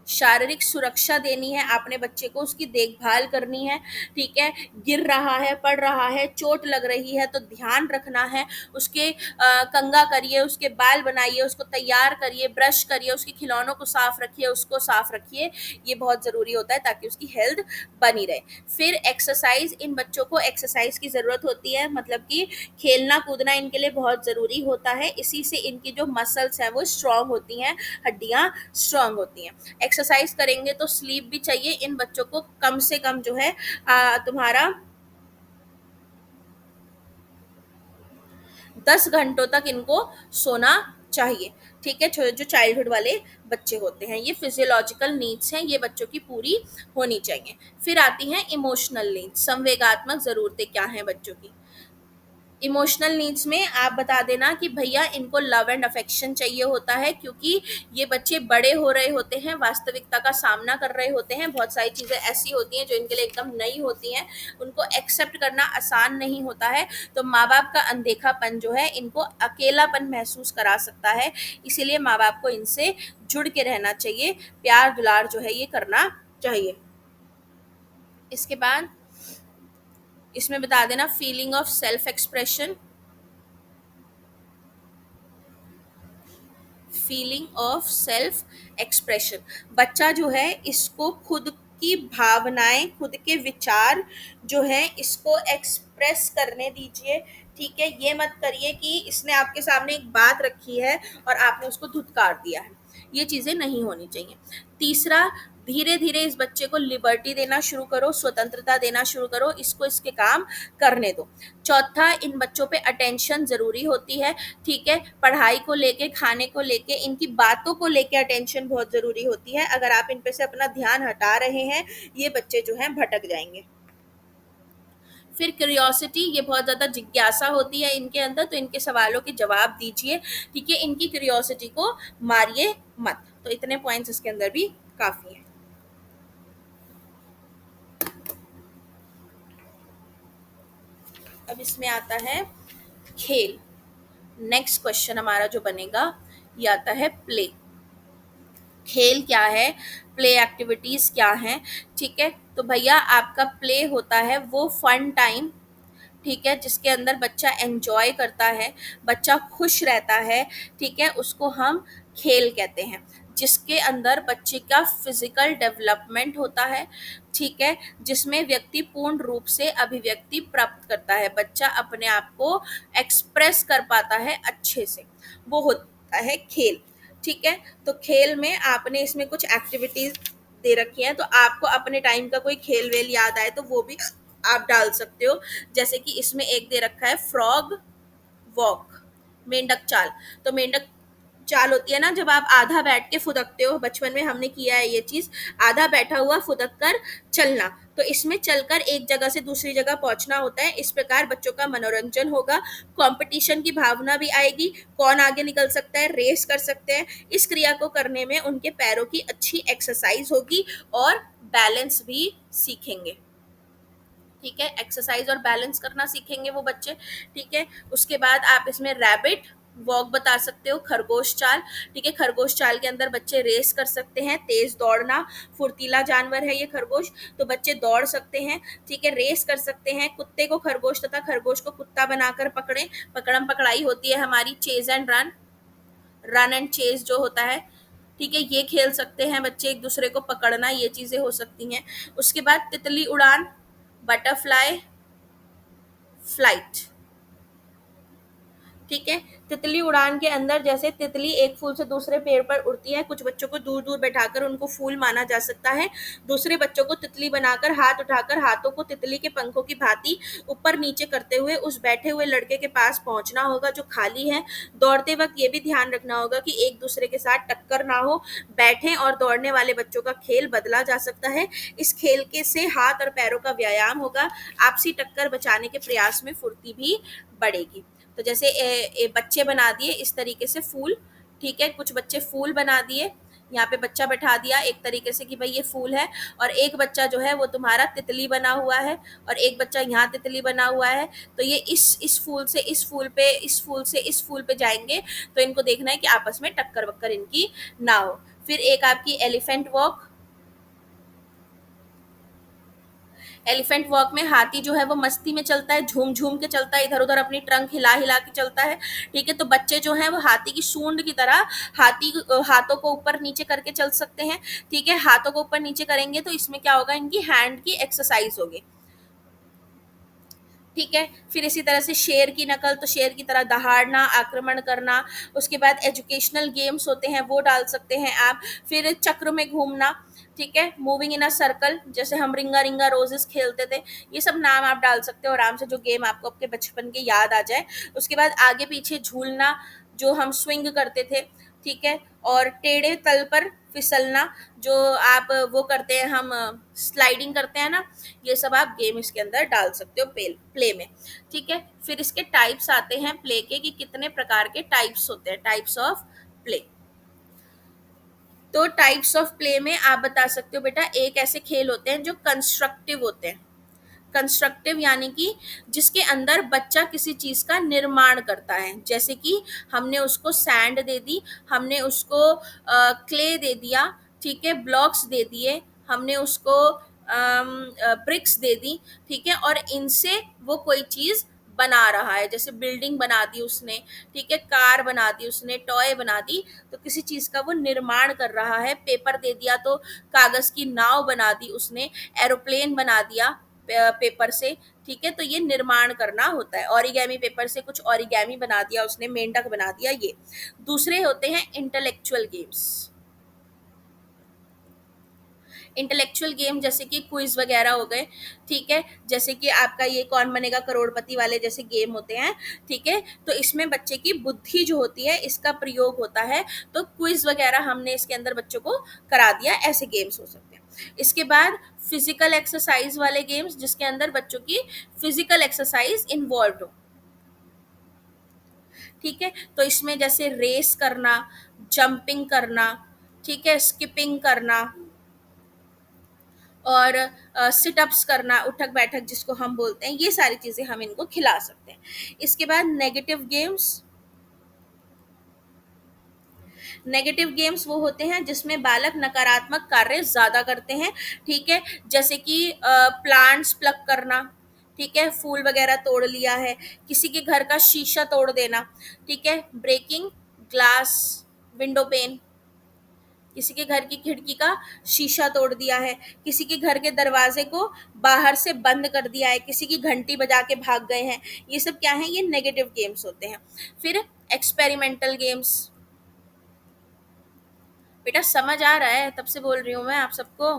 शारीरिक सुरक्षा देनी है आपने बच्चे को, उसकी देखभाल करनी है, ठीक है, गिर रहा है, पड़ रहा है, चोट लग रही है तो ध्यान रखना है, उसके कंघा करिए, उसके बाल बनाइए, उसको तैयार करिए, ब्रश करिए, उसके खिलौनों को साफ रखिए, उसको साफ रखिए, ये बहुत ज़रूरी होता है ताकि उसकी हेल्थ बनी रहे। फिर एक्सरसाइज, इन बच्चों को एक्सरसाइज की ज़रूरत होती है, मतलब कि खेलना कूदना इनके लिए बहुत ज़रूरी होता है, इसी से इनकी जो मसल्स हैं वो स्ट्रांग होती हैं, हड्डियाँ स्ट्रांग होती हैं। एक्सरसाइज करेंगे तो स्लीप भी चाहिए इन बच्चों को, कम से कम जो है तुम्हारा 10 घंटों तक इनको सोना चाहिए। ठीक है, जो चाइल्डहुड वाले बच्चे होते हैं, ये फिजियोलॉजिकल नीड्स हैं, ये बच्चों की पूरी होनी चाहिए। फिर आती हैं इमोशनल नीड्स, संवेगात्मक ज़रूरतें क्या हैं बच्चों की। इमोशनल नीड्स में आप बता देना कि भैया इनको लव एंड अफेक्शन चाहिए होता है, क्योंकि ये बच्चे बड़े हो रहे होते हैं, वास्तविकता का सामना कर रहे होते हैं, बहुत सारी चीज़ें ऐसी होती हैं जो इनके लिए एकदम नई होती हैं, उनको एक्सेप्ट करना आसान नहीं होता है। तो माँ बाप का अनदेखापन जो है इनको अकेलापन महसूस करा सकता है, इसीलिए माँ बाप को इनसे जुड़ के रहना चाहिए, प्यार दुलार जो है ये करना चाहिए। इसके बाद इसमें बता देना feeling of self expression, feeling of self expression, बच्चा जो है इसको खुद की भावनाएं, खुद के विचार जो है इसको एक्सप्रेस करने दीजिए। ठीक है, ये मत करिए कि इसने आपके सामने एक बात रखी है और आपने उसको धुतकार दिया है, ये चीज़ें नहीं होनी चाहिए। तीसरा, धीरे धीरे इस बच्चे को लिबर्टी देना शुरू करो, स्वतंत्रता देना शुरू करो, इसको इसके काम करने दो। चौथा, इन बच्चों पे अटेंशन ज़रूरी होती है। ठीक है, पढ़ाई को लेके, खाने को लेके, इनकी बातों को लेके अटेंशन बहुत ज़रूरी होती है। अगर आप इन पे से अपना ध्यान हटा रहे हैं, ये बच्चे जो हैं भटक जाएंगे। फिर क्यूरियोसिटी, ये बहुत ज़्यादा जिज्ञासा होती है इनके अंदर, तो इनके सवालों के जवाब दीजिए। ठीक है, इनकी क्यूरियोसिटी को मारिए मत। तो इतने पॉइंट्स इसके अंदर भी काफ़ी हैं। अब इसमें आता है खेल। नेक्स्ट क्वेश्चन हमारा जो बनेगा ये आता है प्ले। खेल क्या है, प्ले एक्टिविटीज़ क्या हैं। ठीक है, तो भैया आपका प्ले होता है वो फन टाइम, ठीक है, जिसके अंदर बच्चा एंजॉय करता है, बच्चा खुश रहता है। ठीक है, उसको हम खेल कहते हैं, जिसके अंदर बच्चे का फिजिकल डेवलपमेंट होता है। ठीक है, जिसमें व्यक्ति पूर्ण रूप से अभिव्यक्ति प्राप्त करता है, बच्चा अपने आप को एक्सप्रेस कर पाता है अच्छे से, वो होता है खेल। ठीक है, तो खेल में आपने इसमें कुछ एक्टिविटीज दे रखी हैं, तो आपको अपने टाइम का कोई खेल वेल याद आए तो वो भी आप डाल सकते हो। जैसे कि इसमें एक दे रखा है फ्रॉग वॉक, मेंढक चाल। तो मेंढक चाल होती है ना, जब आप आधा बैठ के फुदकते हो, बचपन में हमने किया है ये चीज, आधा बैठा हुआ फुदक कर चलना। तो इसमें चलकर एक जगह से दूसरी जगह पहुंचना होता है। इस प्रकार बच्चों का मनोरंजन होगा, कंपटीशन की भावना भी आएगी, कौन आगे निकल सकता है, रेस कर सकते हैं। इस क्रिया को करने में उनके पैरों की अच्छी एक्सरसाइज होगी और बैलेंस भी सीखेंगे। ठीक है, एक्सरसाइज और बैलेंस करना सीखेंगे वो बच्चे। ठीक है, उसके बाद आप इसमें रैबिट वॉक बता सकते हो, खरगोश चाल। ठीक है, खरगोश चाल के अंदर बच्चे रेस कर सकते हैं, तेज दौड़ना, फुर्तीला जानवर है ये खरगोश, तो बच्चे दौड़ सकते हैं। ठीक है, रेस कर सकते हैं, कुत्ते को खरगोश तथा खरगोश को कुत्ता बनाकर पकड़ें, पकड़म पकड़ाई होती है हमारी, chase and run, run and chase जो होता है। ठीक है, ये खेल सकते हैं बच्चे, एक दूसरे को पकड़ना, ये चीज़ें हो सकती हैं। उसके बाद तितली उड़ान, बटरफ्लाई फ्लाइट। ठीक है, तितली उड़ान के अंदर जैसे तितली एक फूल से दूसरे पेड़ पर उड़ती है, कुछ बच्चों को दूर दूर बैठाकर उनको फूल माना जा सकता है, दूसरे बच्चों को तितली बनाकर हाथ उठाकर हाथों को तितली के पंखों की भांति ऊपर नीचे करते हुए उस बैठे हुए लड़के के पास पहुंचना होगा जो खाली है। दौड़ते वक्त ये भी ध्यान रखना होगा कि एक दूसरे के साथ टक्कर ना हो। बैठे और दौड़ने वाले बच्चों का खेल बदला जा सकता है। इस खेल के से हाथ और पैरों का व्यायाम होगा, आपसी टक्कर बचाने के प्रयास में फुर्ती भी बढ़ेगी। तो जैसे बच्चे बना दिए इस तरीके से फूल। ठीक है, कुछ बच्चे फूल बना दिए, यहाँ पे बच्चा बैठा दिया एक तरीके से कि भाई ये फूल है, और एक बच्चा जो है वो तुम्हारा तितली बना हुआ है, और एक बच्चा यहाँ तितली बना हुआ है। तो ये इस फूल से इस फूल पे, इस फूल से इस फूल पे जाएंगे, तो इनको देखना है कि आपस में टक्कर वक्कर इनकी ना हो। फिर एक आपकी एलिफेंट वॉक। एलिफेंट वॉक में हाथी जो है वो मस्ती में चलता है, झूम झूम के चलता है, इधर उधर अपनी ट्रंक हिला हिला के चलता है। ठीक है, तो बच्चे जो हैं वो हाथी की सूंड की तरह हाथों को ऊपर नीचे करके चल सकते हैं। ठीक है, हाथों को ऊपर नीचे करेंगे तो इसमें क्या होगा, इनकी हैंड की एक्सरसाइज होगी। ठीक है। फिर इसी तरह से शेर की नकल, तो शेर की तरह दहाड़ना, आक्रमण करना। उसके बाद एजुकेशनल गेम्स होते हैं वो डाल सकते हैं आप। फिर चक्र में घूमना, ठीक है, मूविंग इन अ सर्कल, जैसे हम रिंगा रिंगा रोजेस खेलते थे। ये सब नाम आप डाल सकते हो आराम से, जो गेम आपको आपके बचपन के याद आ जाए। उसके बाद आगे पीछे झूलना, जो हम स्विंग करते थे, ठीक है। और टेढ़े तल पर फिसलना, जो आप वो करते हैं, हम स्लाइडिंग करते हैं ना, ये सब आप गेम इसके अंदर डाल सकते हो प्ले में, ठीक है। फिर इसके टाइप्स आते हैं प्ले के, कि कितने प्रकार के टाइप्स होते हैं, टाइप्स ऑफ प्ले। तो टाइप्स ऑफ प्ले में आप बता सकते हो बेटा, एक ऐसे खेल होते हैं जो कंस्ट्रक्टिव होते हैं। कंस्ट्रक्टिव यानी कि जिसके अंदर बच्चा किसी चीज का निर्माण करता है, जैसे कि हमने उसको सैंड दे दी, हमने उसको क्ले दे दिया, ठीक है, ब्लॉक्स दे दिए, हमने उसको ब्रिक्स दे दी, ठीक है, और इनसे वो कोई चीज बना रहा है, जैसे बिल्डिंग बना दी उसने, ठीक है, कार बना दी उसने, टॉय बना दी, तो किसी चीज का वो निर्माण कर रहा है। पेपर दे दिया तो कागज की नाव बना दी उसने, एरोप्लेन बना दिया पेपर से, ठीक है, तो ये निर्माण करना होता है। ऑरिगेमी पेपर से कुछ ऑरिगेमी बना दिया उसने, मेंढक बना दिया। ये दूसरे होते हैं इंटेलेक्चुअल गेम्स। इंटेलेक्चुअल गेम जैसे कि क्विज वगैरह हो गए, ठीक है, जैसे कि आपका ये कौन बनेगा करोड़पति वाले जैसे गेम होते हैं, ठीक है। तो इसमें बच्चे की बुद्धि जो होती है इसका प्रयोग होता है, तो क्विज वगैरह हमने इसके अंदर बच्चों को करा दिया, ऐसे गेम्स हो सकते हैं। इसके बाद फिजिकल एक्सरसाइज वाले गेम्स, जिसके अंदर बच्चों की फिजिकल एक्सरसाइज इन्वॉल्व हो, ठीक है। तो इसमें जैसे रेस करना, जंपिंग करना, ठीक है, स्किपिंग करना, और सिटअप्स करना, उठक बैठक जिसको हम बोलते हैं, ये सारी चीजें हम इनको खिला सकते हैं। इसके बाद नेगेटिव गेम्स। नेगेटिव गेम्स वो होते हैं जिसमें बालक नकारात्मक कार्य ज्यादा करते हैं, ठीक है, जैसे कि प्लांट्स प्लग करना, ठीक है, फूल वगैरह तोड़ लिया है, किसी के घर का शीशा तोड़ देना, ठीक है, ब्रेकिंग ग्लास विंडो पेन, किसी के घर की खिड़की का शीशा तोड़ दिया है, किसी के घर के दरवाजे को बाहर से बंद कर दिया है, किसी की घंटी बजा के भाग गए हैं, ये सब क्या है, ये नेगेटिव गेम्स होते हैं। फिर एक्सपेरिमेंटल गेम्स। बेटा समझ आ रहा है, तब से बोल रही हूँ मैं आप सबको,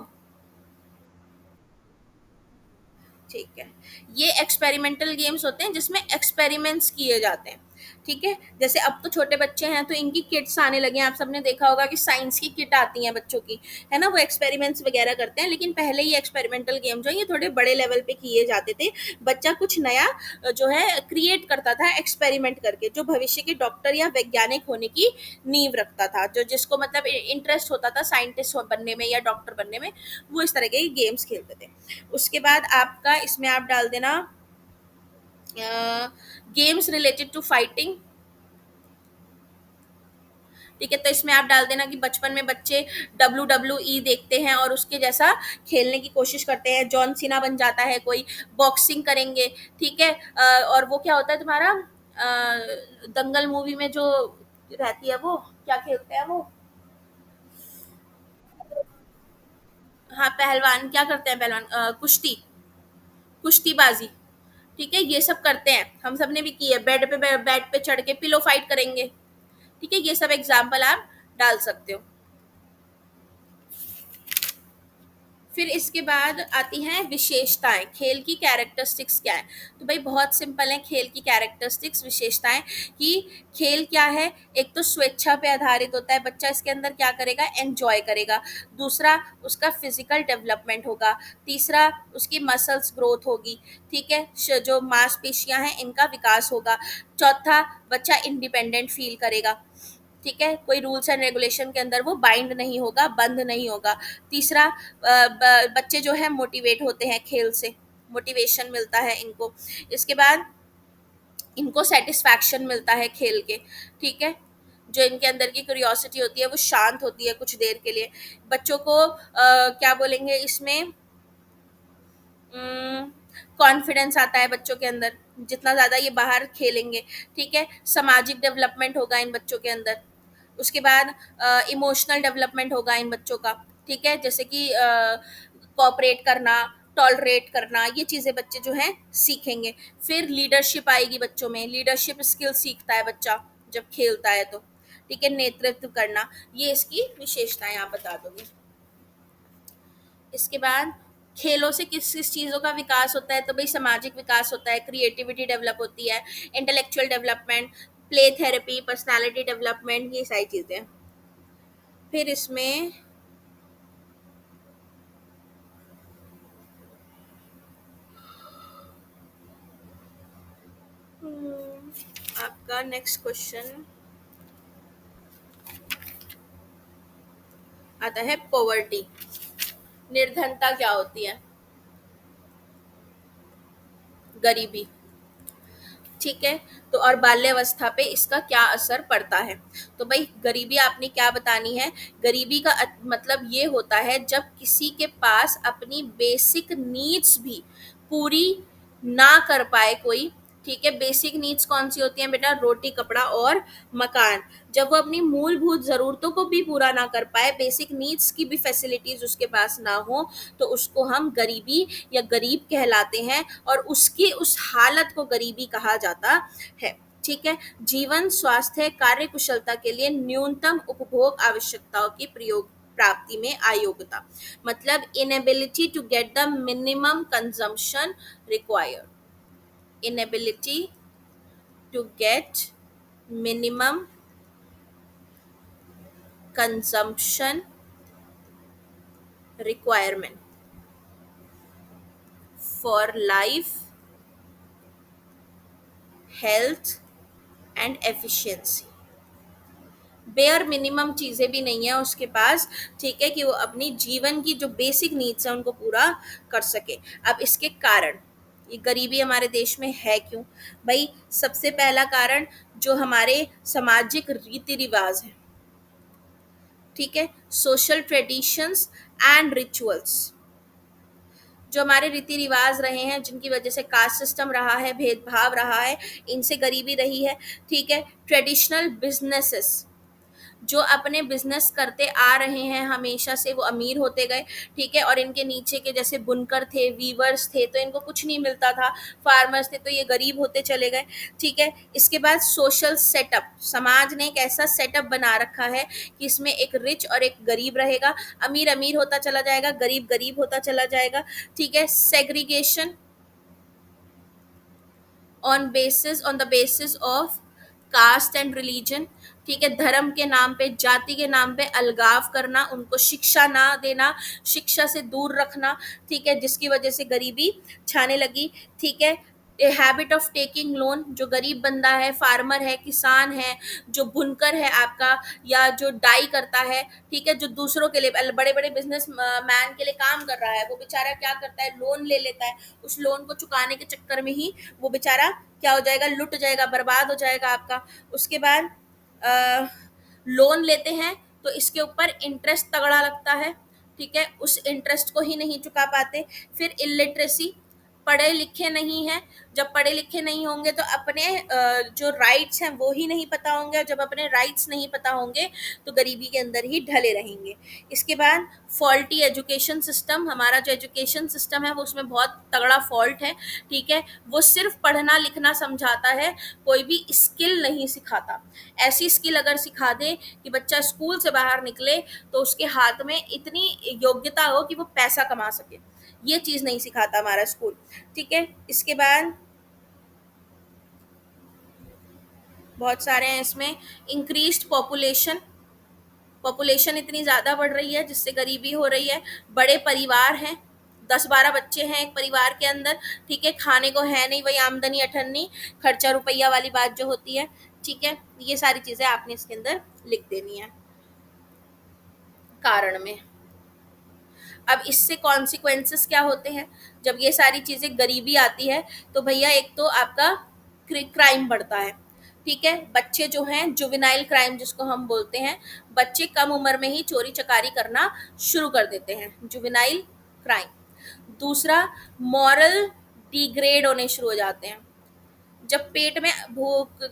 ठीक है। ये एक्सपेरिमेंटल गेम्स होते हैं जिसमें एक्सपेरिमेंट्स किए जाते हैं, ठीक है। जैसे अब तो छोटे बच्चे हैं तो इनकी किट्स आने लगे हैं, आप सबने देखा होगा कि साइंस की किट आती है बच्चों की, है ना, वो एक्सपेरिमेंट्स वगैरह करते हैं। लेकिन पहले ये एक्सपेरिमेंटल गेम जो है ये थोड़े बड़े लेवल पे किए जाते थे। बच्चा कुछ नया जो है क्रिएट करता था एक्सपेरिमेंट करके, जो भविष्य के डॉक्टर या वैज्ञानिक होने की नींव रखता था, जो जिसको मतलब इंटरेस्ट होता था साइंटिस्ट बनने में या डॉक्टर बनने में, वो इस तरह के गेम्स खेलते थे। उसके बाद आपका इसमें आप डाल देना गेम्स रिलेटेड टू फाइटिंग, ठीक है। तो इसमें आप डाल देना कि बचपन में बच्चे WWE देखते हैं और उसके जैसा खेलने की कोशिश करते हैं, जॉन सीना बन जाता है कोई, बॉक्सिंग करेंगे, ठीक है। और वो क्या होता है तुम्हारा दंगल मूवी में जो रहती है, वो क्या खेलते हैं वो, हाँ पहलवान, क्या करते हैं पहलवान, कुश्ती, कुश्तीबाजी, ठीक है, ये सब करते हैं, हम सब ने भी की है, बेड पे चढ़ के पिलो फाइट करेंगे, ठीक है, ये सब एग्जाम्पल आप डाल सकते हो। फिर इसके बाद आती हैं विशेषताएं, खेल की कैरेक्टरिस्टिक्स क्या है। तो भाई बहुत सिंपल है खेल की कैरेक्टरिस्टिक्स, विशेषताएं, कि खेल क्या है, एक तो स्वेच्छा पे आधारित होता है, बच्चा इसके अंदर क्या करेगा, एंजॉय करेगा। दूसरा उसका फिजिकल डेवलपमेंट होगा। तीसरा उसकी मसल्स ग्रोथ होगी, ठीक है, जो मांसपेशियां हैं इनका विकास होगा। चौथा, बच्चा इंडिपेंडेंट फील करेगा, ठीक है, कोई रूल्स एंड रेगुलेशन के अंदर वो बाइंड नहीं होगा, बंद नहीं होगा। तीसरा, बच्चे जो है मोटिवेट होते हैं खेल से, मोटिवेशन मिलता है इनको। इसके बाद इनको सेटिस्फैक्शन मिलता है खेल के, ठीक है, जो इनके अंदर की क्यूरियोसिटी होती है वो शांत होती है कुछ देर के लिए। बच्चों को क्या बोलेंगे इसमें, कॉन्फिडेंस आता है बच्चों के अंदर जितना ज़्यादा ये बाहर खेलेंगे, ठीक है। सामाजिक डेवलपमेंट होगा इन बच्चों के अंदर। उसके बाद इमोशनल डेवलपमेंट होगा इन बच्चों का, ठीक है, जैसे कि कोऑपरेट करना, टॉलरेट करना, ये चीज़ें बच्चे जो हैं सीखेंगे। फिर लीडरशिप आएगी बच्चों में, लीडरशिप स्किल सीखता है बच्चा जब खेलता है तो, ठीक है, नेतृत्व करना, ये इसकी विशेषताएं आप बता दोगे। इसके बाद खेलों से किस किस चीज़ों का विकास होता है, तो भाई सामाजिक विकास होता है, क्रिएटिविटी डेवलप होती है, intellectual development, play therapy, personality development, ये सारी चीज़ें। फिर इसमें आपका नेक्स्ट क्वेश्चन आता है पॉवर्टी, निर्धनता क्या होती है, गरीबी, ठीक है। तो और बाल्यावस्था पे इसका क्या असर पड़ता है, तो भाई गरीबी आपने क्या बतानी है, गरीबी का मतलब ये होता है जब किसी के पास अपनी बेसिक नीड्स भी पूरी ना कर पाए कोई, ठीक है। बेसिक नीड्स कौन सी होती हैं बेटा, रोटी कपड़ा और मकान, जब वो अपनी मूलभूत ज़रूरतों को भी पूरा ना कर पाए, बेसिक नीड्स की भी फैसिलिटीज उसके पास ना हो, तो उसको हम गरीबी या गरीब कहलाते हैं, और उसकी उस हालत को गरीबी कहा जाता है, ठीक है। जीवन, स्वास्थ्य, कार्य कुशलता के लिए न्यूनतम उपभोग आवश्यकताओं की प्रयोग प्राप्ति में अयोग्यता, मतलब inability to get the minimum consumption required, inability to get minimum consumption requirement for life, health and efficiency, bare minimum चीज़ें भी नहीं है उसके पास, ठीक है, कि वो अपनी जीवन की जो बेसिक नीड्स है उनको पूरा कर सके। अब इसके कारण, ये गरीबी हमारे देश में है क्यों, भाई सबसे पहला कारण जो हमारे सामाजिक रीति रिवाज है, ठीक है, सोशल ट्रेडिशंस एंड रिचुअल्स, जो हमारे रीति रिवाज रहे हैं, जिनकी वजह से कास्ट सिस्टम रहा है, भेदभाव रहा है, इनसे गरीबी रही है, ठीक है। ट्रेडिशनल बिजनेसेस, जो अपने बिजनेस करते आ रहे हैं हमेशा से, वो अमीर होते गए, ठीक है, और इनके नीचे के जैसे बुनकर थे, वीवर्स थे, तो इनको कुछ नहीं मिलता था, फार्मर्स थे, तो ये गरीब होते चले गए, ठीक है। इसके बाद सोशल सेटअप, समाज ने एक ऐसा सेटअप बना रखा है कि इसमें एक रिच और एक गरीब रहेगा, अमीर अमीर होता चला जाएगा, गरीब गरीब होता चला जाएगा, ठीक है। Segregation on the basis of caste and religion, ठीक है, धर्म के नाम पे, जाति के नाम पे अलगाव करना, उनको शिक्षा ना देना, शिक्षा से दूर रखना, ठीक है, जिसकी वजह से गरीबी छाने लगी, ठीक है। हैबिट ऑफ टेकिंग लोन, जो गरीब बंदा है, फार्मर है, किसान है, जो बुनकर है आपका, या जो डाई करता है, ठीक है, जो दूसरों के लिए, बड़े बड़े बिजनेस मैन के लिए काम कर रहा है, वो बेचारा क्या करता है, लोन ले लेता है, उस लोन को चुकाने के चक्कर में ही वो बेचारा क्या हो जाएगा, लुट जाएगा, बर्बाद हो जाएगा आपका। उसके बाद लोन लेते हैं तो इसके ऊपर इंटरेस्ट तगड़ा लगता है, ठीक है, उस इंटरेस्ट को ही नहीं चुका पाते। फिर इलिटरेसी, पढ़े लिखे नहीं हैं, जब पढ़े लिखे नहीं होंगे तो अपने जो राइट्स हैं वो ही नहीं पता होंगे, और जब अपने राइट्स नहीं पता होंगे तो गरीबी के अंदर ही ढले रहेंगे। इसके बाद फॉल्टी एजुकेशन सिस्टम, हमारा जो एजुकेशन सिस्टम है वो उसमें बहुत तगड़ा फॉल्ट है, ठीक है, वो सिर्फ पढ़ना लिखना समझाता है, कोई भी स्किल नहीं सिखाता। ऐसी स्किल अगर सिखा दे कि बच्चा स्कूल से बाहर निकले तो उसके हाथ में इतनी योग्यता हो कि वो पैसा कमा सके, ये चीज़ नहीं सिखाता हमारा स्कूल, ठीक है। इसके बाद बहुत सारे हैं इसमें, इंक्रीज्ड पॉपुलेशन, पॉपुलेशन इतनी ज़्यादा बढ़ रही है जिससे गरीबी हो रही है, बड़े परिवार हैं, 10-12 बच्चे हैं एक परिवार के अंदर, ठीक है, खाने को है नहीं, वही आमदनी अठन्नी, खर्चा रुपया वाली बात जो होती है, ठीक है, ये सारी चीज़ें आपने इसके अंदर लिख देनी है कारण में। अब इससे कॉन्सिक्वेंसेस क्या होते हैं, जब ये सारी चीज़ें, गरीबी आती है तो भैया एक तो आपका क्राइम बढ़ता है, ठीक है, बच्चे जो हैं, जुवेनाइल क्राइम जिसको हम बोलते हैं, बच्चे कम उम्र में ही चोरी चकारी करना शुरू कर देते हैं, जुवेनाइल क्राइम। दूसरा, मॉरल डिग्रेड होने शुरू हो जाते हैं, जब पेट में भूख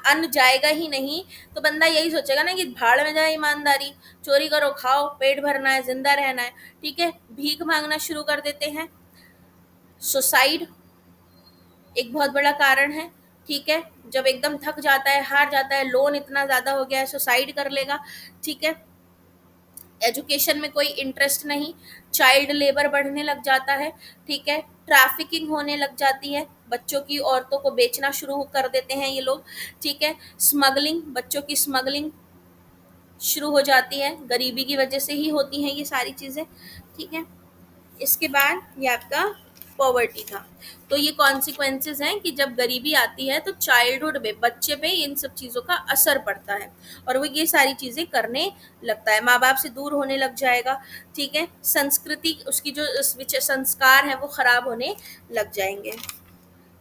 अन्न जाएगा ही नहीं तो बंदा यही सोचेगा ना कि भाड़ में जाए ईमानदारी, चोरी करो खाओ, पेट भरना है, जिंदा रहना है, ठीक है। भीख मांगना शुरू कर देते हैं। सुसाइड एक बहुत बड़ा कारण है, ठीक है। जब एकदम थक जाता है, हार जाता है, लोन इतना ज्यादा हो गया है, सुसाइड कर लेगा, ठीक है। एजुकेशन में कोई इंटरेस्ट नहीं, चाइल्ड लेबर बढ़ने लग जाता है, ठीक है। ट्रैफिकिंग होने लग जाती है, बच्चों की, औरतों को बेचना शुरू कर देते हैं ये लोग, ठीक है। स्मगलिंग, बच्चों की स्मगलिंग शुरू हो जाती है, गरीबी की वजह से ही होती हैं ये सारी चीज़ें, ठीक है। इसके बाद ये आपका पॉवर्टी था। तो ये कॉन्सिक्वेंसेस हैं कि जब गरीबी आती है तो चाइल्डहुड में बच्चे पे इन सब चीज़ों का असर पड़ता है और वो ये सारी चीज़ें करने लगता है, माँ बाप से दूर होने लग जाएगा, ठीक है। संस्कृति, उसकी जो संस्कार है वो खराब होने लग जाएंगे।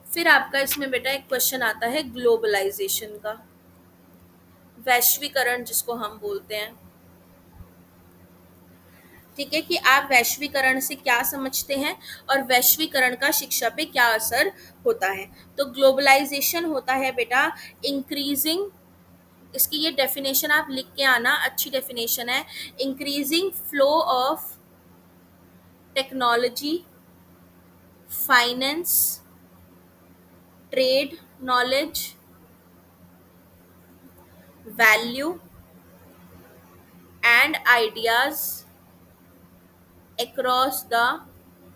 फिर आपका इसमें बेटा एक क्वेश्चन आता है ग्लोबलाइजेशन का, वैश्वीकरण जिसको हम बोलते हैं, ठीक है, कि आप वैश्वीकरण से क्या समझते हैं और वैश्वीकरण का शिक्षा पे क्या असर होता है। तो ग्लोबलाइजेशन होता है बेटा इंक्रीजिंग, इसकी ये डेफिनेशन आप लिख के आना, अच्छी डेफिनेशन है, increasing flow of technology, finance, trade, knowledge, value and ideas across the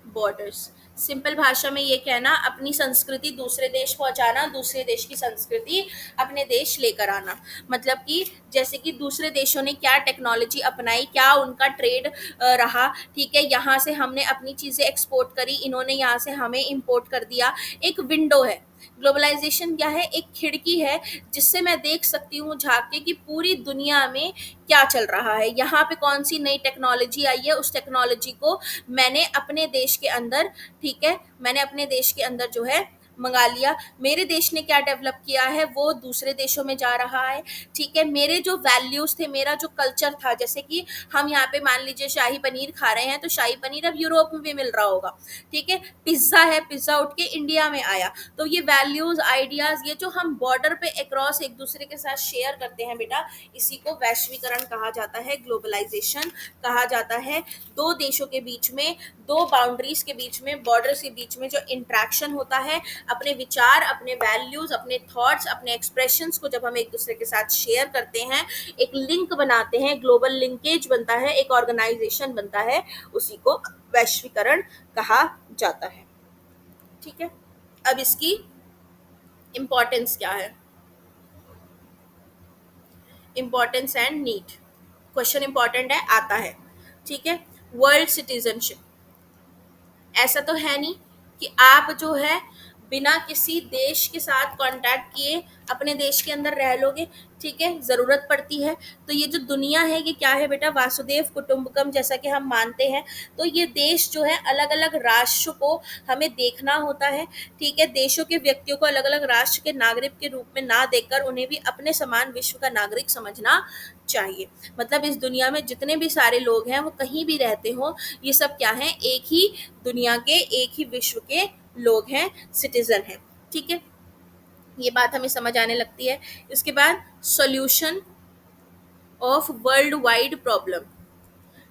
borders. Simple भाषा में ये कहना, अपनी संस्कृति दूसरे देश पहुंचाना, दूसरे देश की संस्कृति अपने देश लेकर आना। मतलब कि जैसे कि दूसरे देशों ने क्या टेक्नोलॉजी अपनाई, क्या उनका ट्रेड रहा, ठीक है, यहाँ से हमने अपनी चीज़ें एक्सपोर्ट करी, इन्होंने यहाँ से हमें इंपोर्ट कर दिया। एक विंडो है, ग्लोबलाइजेशन क्या है, एक खिड़की है जिससे मैं देख सकती हूँ झांक के कि पूरी दुनिया में क्या चल रहा है, यहाँ पे कौन सी नई टेक्नोलॉजी आई है, उस टेक्नोलॉजी को मैंने अपने देश के अंदर, ठीक है, मैंने अपने देश के अंदर जो है मंगा लिया। मेरे देश ने क्या डेवलप किया है वो दूसरे देशों में जा रहा है, ठीक है। मेरे जो वैल्यूज थे, मेरा जो कल्चर था, जैसे कि हम यहाँ पे मान लीजिए शाही पनीर खा रहे हैं तो शाही पनीर अब यूरोप में भी मिल रहा होगा, ठीक है। पिज्ज़ा है, पिज्ज़ा उठ के इंडिया में आया। तो ये वैल्यूज, आइडियाज, ये जो हम बॉर्डर पे अक्रॉस एक दूसरे के साथ शेयर करते हैं बेटा, इसी को वैश्वीकरण कहा जाता है, ग्लोबलाइजेशन कहा जाता है। दो देशों के बीच में, दो बाउंड्रीज के बीच में, बॉर्डर्स के बीच में जो इंट्रैक्शन होता है, अपने विचार, अपने वैल्यूज, अपने थॉट्स, अपने एक्सप्रेशंस को जब हम एक दूसरे के साथ शेयर करते हैं, एक लिंक बनाते हैं, ग्लोबल लिंकेज बनता है, एक ऑर्गेनाइजेशन बनता है, उसी को वैश्वीकरण कहा जाता है, ठीक है। अब इसकी इंपॉर्टेंस क्या है, importance and need, question important है, आता है, ठीक है। वर्ल्ड सिटीजनशिप, ऐसा तो है नहीं कि आप जो है बिना किसी देश के साथ कांटेक्ट किए अपने देश के अंदर रह लोगे, ठीक है, ज़रूरत पड़ती है। तो ये जो दुनिया है ये क्या है बेटा, वासुदेव कुटुंबकम जैसा कि हम मानते हैं। तो ये देश जो है अलग अलग राष्ट्र को हमें देखना होता है, ठीक है। देशों के व्यक्तियों को अलग अलग राष्ट्र के नागरिक के रूप में ना देखकर उन्हें भी अपने समान विश्व का नागरिक समझना चाहिए। मतलब इस दुनिया में जितने भी सारे लोग हैं वो कहीं भी रहते हो, ये सब क्या हैं, एक ही दुनिया के, एक ही विश्व के लोग हैं, सिटीजन हैं, ठीक है। ये बात हमें समझ आने लगती है। इसके बाद solution of world wide problem,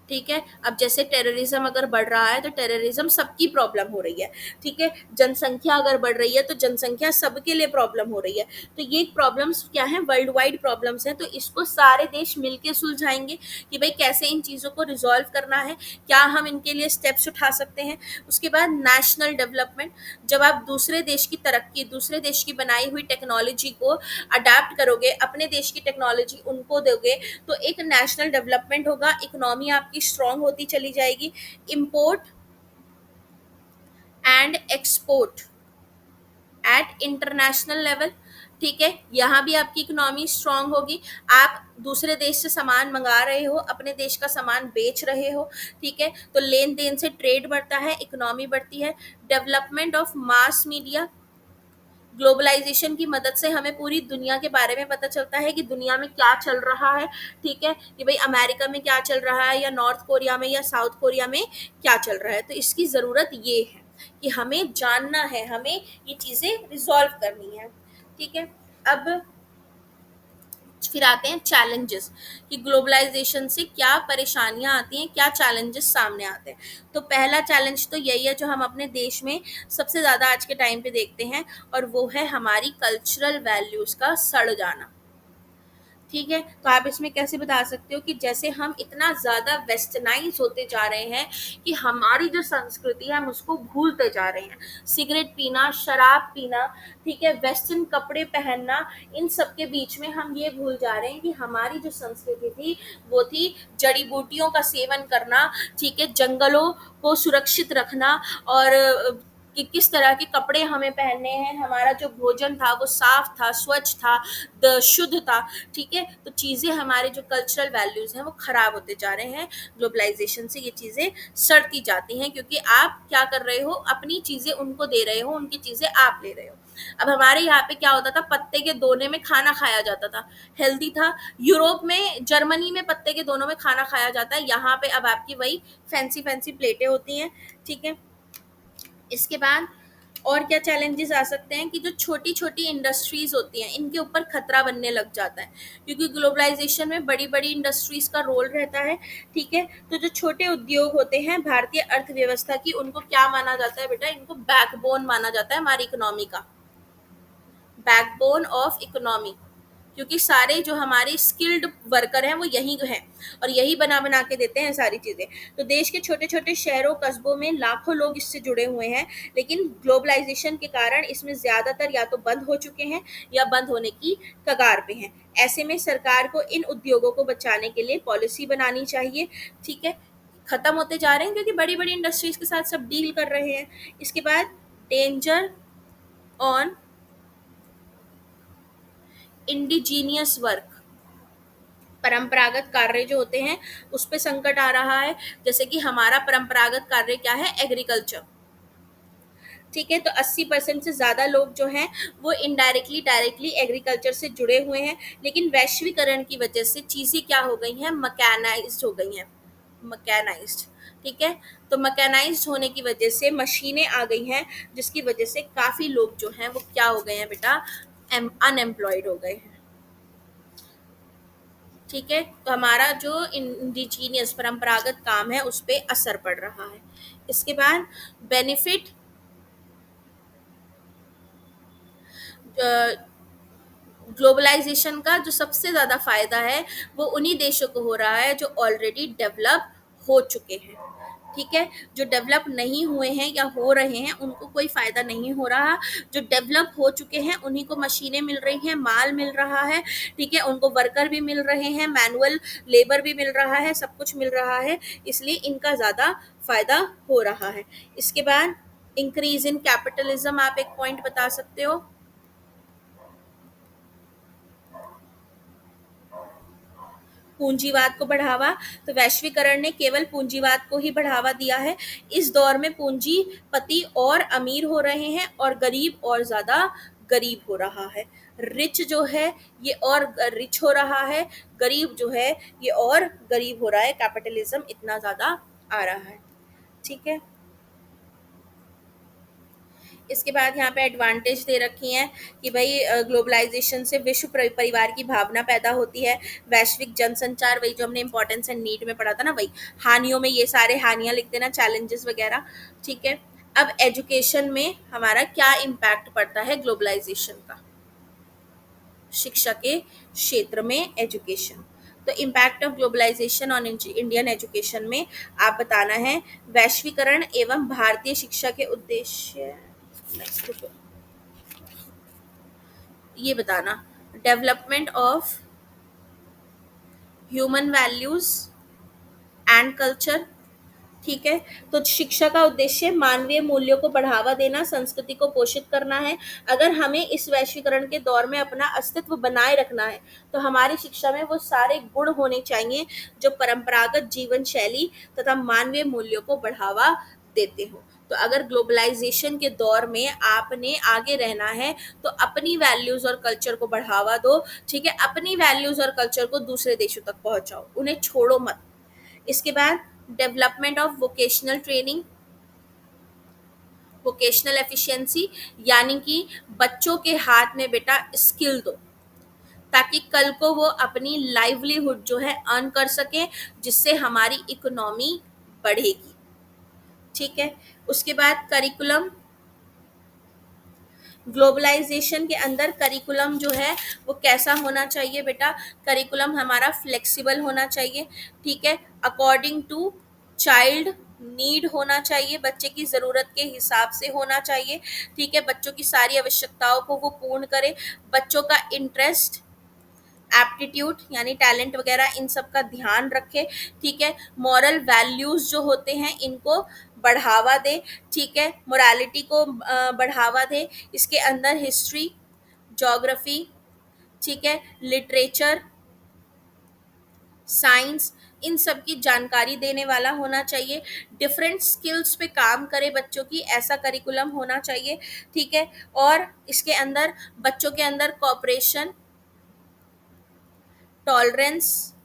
ठीक है। अब जैसे टेररिज्म अगर बढ़ रहा है तो टेररिज्म सबकी प्रॉब्लम हो रही है, ठीक है। जनसंख्या अगर बढ़ रही है तो जनसंख्या सबके लिए प्रॉब्लम हो रही है। तो ये प्रॉब्लम्स क्या हैं, वर्ल्ड वाइड प्रॉब्लम्स हैं। तो इसको सारे देश मिलके सुलझाएंगे कि भाई कैसे इन चीज़ों को रिजॉल्व करना है, क्या हम इनके लिए स्टेप्स उठा सकते हैं। उसके बाद नेशनल डेवलपमेंट, जब आप दूसरे देश की तरक्की, दूसरे देश की बनाई हुई टेक्नोलॉजी को अडाप्ट करोगे, अपने देश की टेक्नोलॉजी उनको दोगे, तो एक नेशनल डेवलपमेंट होगा, इकोनॉमी आपकी स्ट्रांग होती चली जाएगी। Import and export at international level, ठीक है, यहाँ भी आपकी इकोनॉमी स्ट्रांग होगी। आप दूसरे देश से सामान मंगा रहे हो, अपने देश का सामान बेच रहे हो, ठीक है। तो लेन देन से ट्रेड बढ़ता है, इकोनॉमी बढ़ती है। Development of mass media, globalization की मदद से हमें पूरी दुनिया के बारे में पता चलता है कि दुनिया में क्या चल रहा है, ठीक है, कि भाई अमेरिका में क्या चल रहा है, या नॉर्थ कोरिया में, या साउथ कोरिया में क्या चल रहा है। तो इसकी ज़रूरत ये है, कि हमें जानना है, हमें ये चीज़ें रिजॉल्व करनी है। ठीक है। अब फिर आते हैं चैलेंजेस, कि ग्लोबलाइजेशन से क्या परेशानियां आती हैं, क्या चैलेंजेस सामने आते हैं। तो पहला चैलेंज तो यही है जो हम अपने देश में सबसे ज़्यादा आज के टाइम पे देखते हैं, और वो है हमारी कल्चरल वैल्यूज़ का सड़ जाना। ठीक है। तो आप इसमें कैसे बता सकते हो कि जैसे हम इतना ज़्यादा वेस्टर्नाइज होते जा रहे हैं कि हमारी जो संस्कृति है हम उसको भूलते जा रहे हैं। सिगरेट पीना, शराब पीना, ठीक है, वेस्टर्न कपड़े पहनना, इन सब के बीच में हम ये भूल जा रहे हैं कि हमारी जो संस्कृति थी वो थी जड़ी बूटियों का सेवन करना, ठीक है, जंगलों को सुरक्षित रखना, और कि किस तरह के कपड़े हमें पहनने हैं, हमारा जो भोजन था वो साफ था, स्वच्छ था, शुद्ध था। ठीक है। तो चीज़ें, हमारे जो कल्चरल वैल्यूज़ हैं वो ख़राब होते जा रहे हैं। ग्लोबलाइजेशन से ये चीज़ें सड़ती जाती हैं, क्योंकि आप क्या कर रहे हो, अपनी चीज़ें उनको दे रहे हो, उनकी चीज़ें आप ले रहे हो। अब हमारे यहाँ पे क्या होता था, पत्ते के दोने में खाना खाया जाता था, हेल्दी था। यूरोप में, जर्मनी में पत्ते के दोनों में खाना खाया जाता है, यहाँ पे अब आपकी वही फैंसी फैंसी प्लेटें होती हैं। ठीक है। इसके बाद और क्या चैलेंजेस आ सकते हैं, कि जो छोटी छोटी इंडस्ट्रीज होती हैं इनके ऊपर खतरा बनने लग जाता है, क्योंकि ग्लोबलाइजेशन में बड़ी बड़ी इंडस्ट्रीज का रोल रहता है। ठीक है। तो जो छोटे उद्योग होते हैं भारतीय अर्थव्यवस्था की, उनको क्या माना जाता है बेटा, इनको बैकबोन माना जाता है हमारी इकोनॉमी का, बैकबोन ऑफ इकोनॉमी, क्योंकि सारे जो हमारे स्किल्ड वर्कर हैं वो यही हैं, और यही बना बना के देते हैं सारी चीज़ें। तो देश के छोटे छोटे शहरों कस्बों में लाखों लोग इससे जुड़े हुए हैं, लेकिन ग्लोबलाइजेशन के कारण इसमें ज़्यादातर या तो बंद हो चुके हैं या बंद होने की कगार पे हैं। ऐसे में सरकार को इन उद्योगों को बचाने के लिए पॉलिसी बनानी चाहिए। ठीक है। ख़त्म होते जा रहे हैं क्योंकि बड़ी बड़ी इंडस्ट्रीज के साथ सब डील कर रहे हैं। इसके बाद डेंजर ऑन इंडिजीनियस वर्क, परंपरागत कार्य जो होते हैं उस पे संकट आ रहा है। जैसे कि हमारा परंपरागत कार्य क्या है, एग्रीकल्चर। ठीक है। तो 80% से ज़्यादा लोग जो हैं वो इनडायरेक्टली डायरेक्टली एग्रीकल्चर से जुड़े हुए हैं, लेकिन वैश्वीकरण की वजह से चीज़ें क्या हो गई हैं, मकैनाइज्ड हो गई हैं, मकैनाइज्ड। ठीक है। तो मकैनाइज्ड होने की वजह से मशीनें आ गई हैं, जिसकी वजह से काफ़ी लोग जो हैं वो क्या हो गए हैं बेटा, अनएम्प्लॉयड हो गए हैं। ठीक है। तो हमारा जो इंडिजीनियस परंपरागत काम है उस पर असर पड़ रहा है। इसके बाद बेनिफिट, ग्लोबलाइजेशन का जो सबसे ज़्यादा फायदा है वो उन्हीं देशों को हो रहा है जो ऑलरेडी डेवलप हो चुके हैं। ठीक है। जो डेवलप नहीं हुए हैं या हो रहे हैं उनको कोई फ़ायदा नहीं हो रहा। जो डेवलप हो चुके हैं उन्हीं को मशीनें मिल रही हैं, माल मिल रहा है। ठीक है। उनको वर्कर भी मिल रहे हैं, मैनुअल लेबर भी मिल रहा है, सब कुछ मिल रहा है, इसलिए इनका ज़्यादा फ़ायदा हो रहा है। इसके बाद इंक्रीज इन कैपिटलिज्म, आप एक पॉइंट बता सकते हो। पूंजीवाद को बढ़ावा, तो वैश्वीकरण ने केवल पूंजीवाद को ही बढ़ावा दिया है। इस दौर में पूंजीपति और अमीर हो रहे हैं और गरीब और ज़्यादा गरीब हो रहा है। रिच जो है ये और रिच हो रहा है, गरीब जो है ये और गरीब हो रहा है, कैपिटलिज्म इतना ज़्यादा आ रहा है। ठीक है। इसके बाद यहाँ पे एडवांटेज दे रखी हैं कि भाई ग्लोबलाइजेशन से विश्व परिवार की भावना पैदा होती है, वैश्विक जनसंचार, वही जो हमने इंपॉर्टेंस एंड नीड में पढ़ा था ना, वही हानियों में ये सारे हानियां लिख देना, चैलेंजेस वगैरह। ठीक है। अब एजुकेशन में हमारा क्या इम्पैक्ट पड़ता है ग्लोबलाइजेशन का, शिक्षा के क्षेत्र में एजुकेशन। तो impact of globalization on Indian education में आप बताना है, वैश्वीकरण एवं भारतीय शिक्षा के उद्देश्य, ये बताना, development of human values and culture. ठीक है। तो शिक्षा का उद्देश्य मानवीय मूल्यों को बढ़ावा देना, संस्कृति को पोषित करना है। अगर हमें इस वैश्वीकरण के दौर में अपना अस्तित्व बनाए रखना है तो हमारी शिक्षा में वो सारे गुण होने चाहिए जो परंपरागत जीवन शैली तथा मानवीय मूल्यों को बढ़ावा देते हो। तो अगर ग्लोबलाइजेशन के दौर में आपने आगे रहना है तो अपनी वैल्यूज और कल्चर को बढ़ावा दो। ठीक है। अपनी वैल्यूज और कल्चर को दूसरे देशों तक पहुंचाओ, उन्हें छोड़ो मत। इसके बाद development of vocational training, vocational efficiency, यानी कि बच्चों के हाथ में बेटा स्किल दो, ताकि कल को वो अपनी लाइवलीहुड जो है अर्न कर सके, जिससे हमारी इकोनॉमी बढ़ेगी। ठीक है। उसके बाद करिकुलम, ग्लोबलाइजेशन के अंदर करिकुलम जो है वो कैसा होना चाहिए बेटा, करिकुलम हमारा फ्लेक्सिबल होना चाहिए। ठीक है। अकॉर्डिंग टू चाइल्ड नीड होना चाहिए, बच्चे की ज़रूरत के हिसाब से होना चाहिए। ठीक है। बच्चों की सारी आवश्यकताओं को वो पूर्ण करे, बच्चों का इंटरेस्ट, एप्टीट्यूड यानी टैलेंट वगैरह इन सब का ध्यान रखे। ठीक है। मॉरल वैल्यूज जो होते हैं इनको बढ़ावा दे। ठीक है। मोरालिटी को बढ़ावा दे। इसके अंदर हिस्ट्री, ज्योग्राफी, ठीक है, लिटरेचर, साइंस, इन सब की जानकारी देने वाला होना चाहिए। डिफरेंट स्किल्स पे काम करे बच्चों की, ऐसा करिकुलम होना चाहिए। ठीक है। और इसके अंदर बच्चों के अंदर कॉपरेशन, टॉलरेंस,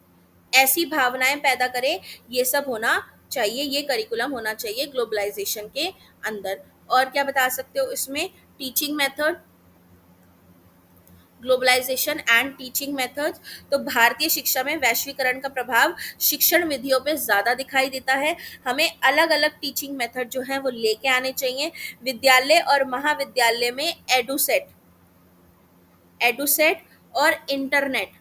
ऐसी भावनाएं पैदा करे, ये सब होना चाहिए, ये करिकुलम होना चाहिए ग्लोबलाइजेशन के अंदर। और क्या बता सकते हो इसमें, teaching method, globalization and teaching method. तो भारतीय शिक्षा में वैश्वीकरण का प्रभाव शिक्षण विधियों पे ज़्यादा दिखाई देता है। हमें अलग अलग टीचिंग मेथड जो हैं वो लेके आने चाहिए। विद्यालय और महाविद्यालय में एडुसेट, एडुसेट और इंटरनेट,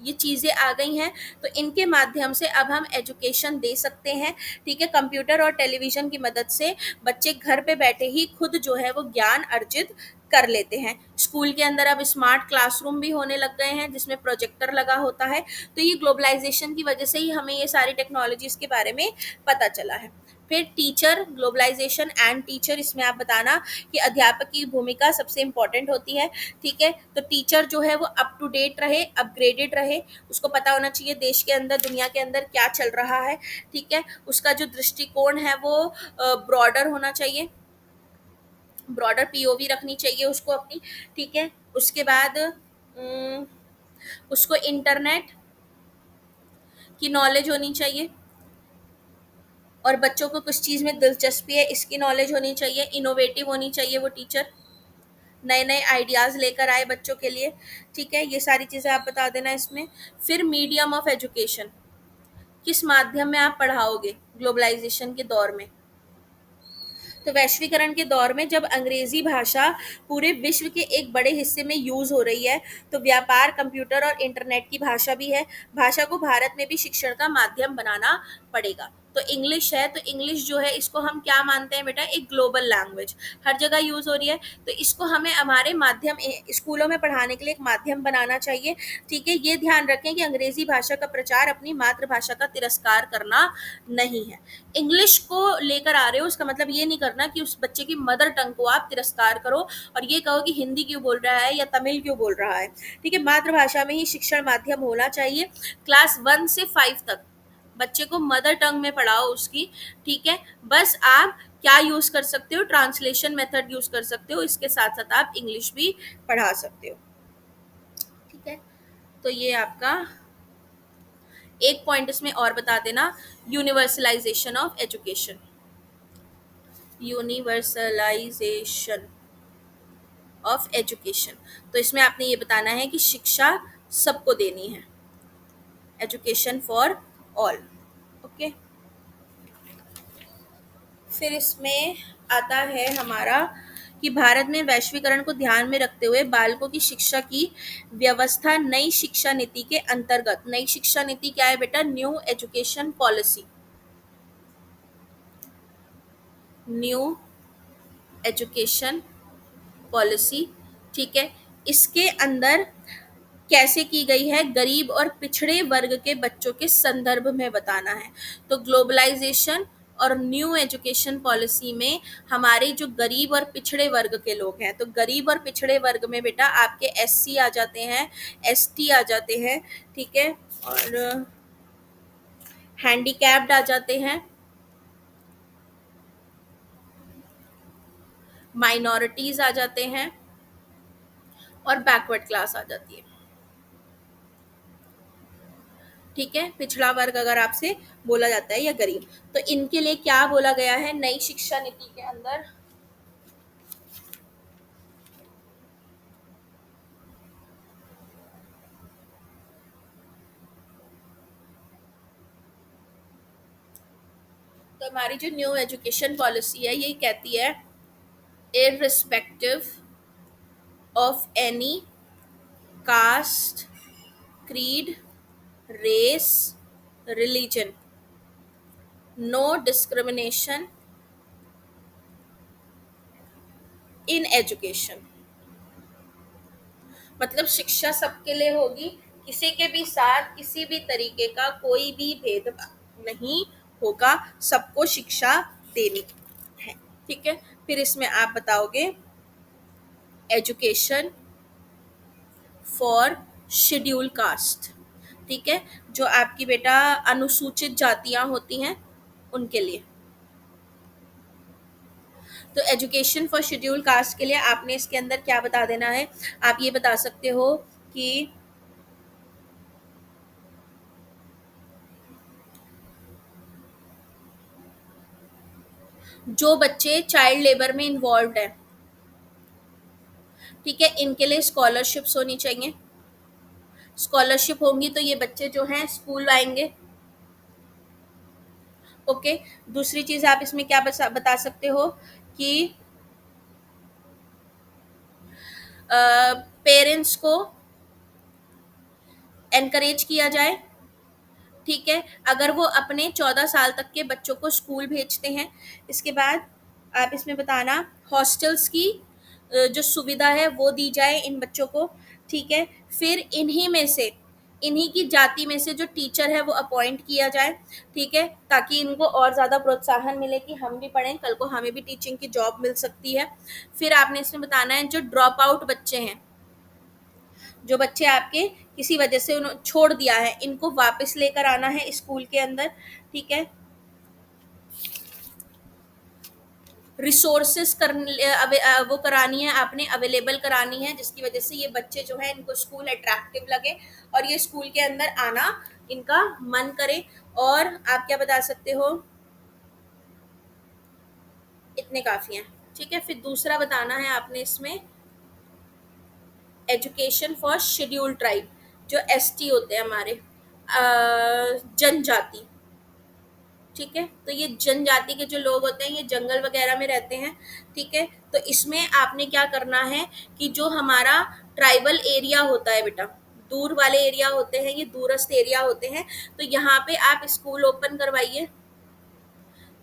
ये चीज़ें आ गई हैं, तो इनके माध्यम से अब हम एजुकेशन दे सकते हैं। ठीक है। कंप्यूटर और टेलीविज़न की मदद से बच्चे घर पे बैठे ही खुद जो है वो ज्ञान अर्जित कर लेते हैं। स्कूल के अंदर अब स्मार्ट क्लासरूम भी होने लग गए हैं, जिसमें प्रोजेक्टर लगा होता है। तो ये ग्लोबलाइजेशन की वजह से ही हमें ये सारी टेक्नोलॉजीज़ के बारे में पता चला है। फिर टीचर, ग्लोबलाइजेशन एंड टीचर, इसमें आप बताना कि अध्यापक की भूमिका सबसे इम्पोर्टेंट होती है। ठीक है। तो टीचर जो है वो अप टू डेट रहे, अपग्रेडेड रहे, उसको पता होना चाहिए देश के अंदर, दुनिया के अंदर क्या चल रहा है। ठीक है। उसका जो दृष्टिकोण है वो ब्रॉडर होना चाहिए, ब्रॉडर पीओवी रखनी चाहिए उसको अपनी। ठीक है। उसके बाद उसको इंटरनेट की नॉलेज होनी चाहिए, और बच्चों को किस चीज़ में दिलचस्पी है इसकी नॉलेज होनी चाहिए। इनोवेटिव होनी चाहिए वो टीचर, नए नए आइडियाज़ लेकर आए बच्चों के लिए। ठीक है। ये सारी चीज़ें आप बता देना इसमें। फिर मीडियम ऑफ एजुकेशन, किस माध्यम में आप पढ़ाओगे ग्लोबलाइजेशन के दौर में। तो वैश्वीकरण के दौर में जब अंग्रेजी भाषा पूरे विश्व के एक बड़े हिस्से में यूज़ हो रही है, तो व्यापार, कंप्यूटर और इंटरनेट की भाषा भी है। भाषा को भारत में भी शिक्षण का माध्यम बनाना पड़ेगा। तो इंग्लिश है, तो इंग्लिश जो है इसको हम क्या मानते हैं बेटा, एक ग्लोबल लैंग्वेज, हर जगह यूज़ हो रही है, तो इसको हमें हमारे माध्यम स्कूलों में पढ़ाने के लिए एक माध्यम बनाना चाहिए। ठीक है। ये ध्यान रखें कि अंग्रेजी भाषा का प्रचार अपनी मातृभाषा का तिरस्कार करना नहीं है। इंग्लिश को लेकर आ रहे हो, उसका मतलब ये नहीं करना कि उस बच्चे की मदर टंग को आप तिरस्कार करो और ये कहो कि हिंदी क्यों बोल रहा है या तमिल क्यों बोल रहा है। ठीक है। मातृभाषा में ही शिक्षण माध्यम होना चाहिए। क्लास 1 से 5 तक बच्चे को मदर टंग में पढ़ाओ उसकी। ठीक है। बस आप क्या यूज़ कर सकते हो, ट्रांसलेशन मेथड यूज़ कर सकते हो, इसके साथ साथ आप इंग्लिश भी पढ़ा सकते हो। ठीक है। तो ये आपका एक पॉइंट इसमें और बता देना, universalization of education, universalization of education. तो इसमें आपने ये बताना है कि शिक्षा सबको देनी है, एजुकेशन फॉर ऑल। ओके। फिर इसमें आता है हमारा कि भारत में वैश्वीकरण को ध्यान में रखते हुए बालकों की शिक्षा की व्यवस्था नई शिक्षा नीति के अंतर्गत। नई शिक्षा नीति क्या है बेटा, new education policy, new education policy. ठीक है। इसके अंदर कैसे की गई है, गरीब और पिछड़े वर्ग के बच्चों के संदर्भ में बताना है। तो ग्लोबलाइजेशन और न्यू एजुकेशन पॉलिसी में हमारे जो गरीब और पिछड़े वर्ग के लोग हैं, तो गरीब और पिछड़े वर्ग में बेटा आपके एससी आ जाते हैं, एसटी आ जाते हैं। ठीक है। और हैंडीकैप्ड आ जाते हैं, माइनॉरिटीज आ जाते हैं, और बैकवर्ड क्लास आ जाती है। ठीक है। पिछड़ा वर्ग अगर आपसे बोला जाता है या गरीब, तो इनके लिए क्या बोला गया है नई शिक्षा नीति के अंदर, तो हमारी जो न्यू एजुकेशन पॉलिसी है ये कहती है, irrespective of any caste, creed, race, religion, no discrimination in education। मतलब शिक्षा सबके लिए होगी, किसी के भी साथ किसी भी तरीके का कोई भी भेदभाव नहीं होगा, सबको शिक्षा देनी है। ठीक है, फिर इसमें आप बताओगे एजुकेशन फॉर शेड्यूल कास्ट। ठीक है, जो आपकी बेटा अनुसूचित जातियां होती हैं उनके लिए। तो एजुकेशन फॉर शेड्यूल कास्ट के लिए आपने इसके अंदर क्या बता देना है, आप ये बता सकते हो कि जो बच्चे चाइल्ड लेबर में इन्वॉल्व है, ठीक है, इनके लिए स्कॉलरशिप्स होनी चाहिए। स्कॉलरशिप होंगी तो ये बच्चे जो हैं स्कूल आएंगे। ओके, दूसरी चीज आप इसमें क्या बता सकते हो कि पेरेंट्स को एनकरेज किया जाए। ठीक है, अगर वो अपने 14 साल तक के बच्चों को स्कूल भेजते हैं। इसके बाद आप इसमें बताना हॉस्टल्स की जो सुविधा है वो दी जाए इन बच्चों को। ठीक है, फिर इन्हीं की जाति में से जो टीचर है वो अपॉइंट किया जाए। ठीक है, ताकि इनको और ज़्यादा प्रोत्साहन मिले कि हम भी पढ़ें, कल को हमें भी टीचिंग की जॉब मिल सकती है। फिर आपने इसमें बताना है जो ड्रॉप आउट बच्चे हैं, जो बच्चे आपके किसी वजह से उन्होंने छोड़ दिया है, इनको वापस लेकर आना है स्कूल के अंदर। ठीक है, रिसोर्सेस वो करानी है आपने, अवेलेबल करानी है, जिसकी वजह से ये बच्चे जो है इनको स्कूल अट्रैक्टिव लगे और ये स्कूल के अंदर आना इनका मन करे। और आप क्या बता सकते हो, इतने काफ़ी हैं। ठीक है, फिर दूसरा बताना है आपने इसमें एजुकेशन फॉर शेड्यूल ट्राइब, जो एसटी होते हैं हमारे जनजाति। ठीक है, तो ये जनजाति के जो लोग होते हैं ये जंगल वगैरह में रहते हैं। ठीक है, तो इसमें आपने क्या करना है कि जो हमारा ट्राइबल एरिया होता है बेटा, दूर वाले एरिया होते हैं, ये दूरस्थ एरिया होते हैं, तो यहाँ पे आप स्कूल ओपन करवाइए।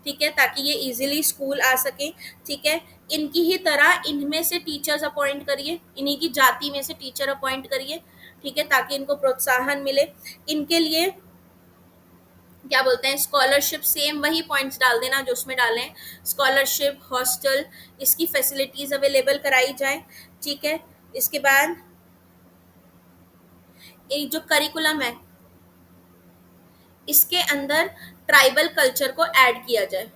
ठीक है, ताकि ये इजीली स्कूल आ सके। ठीक है, इनकी ही तरह इनमें से टीचर्स अपॉइंट करिए, इन्हीं की जाति में से टीचर अपॉइंट करिए। ठीक है, ताकि इनको प्रोत्साहन मिले। इनके लिए क्या बोलते हैं, स्कॉलरशिप, सेम वही पॉइंट्स डाल देना जो उसमें डालें, स्कॉलरशिप, हॉस्टल, इसकी फैसिलिटीज अवेलेबल कराई जाए। ठीक है, इसके बाद एक जो करिकुलम है इसके अंदर ट्राइबल कल्चर को ऐड किया जाए।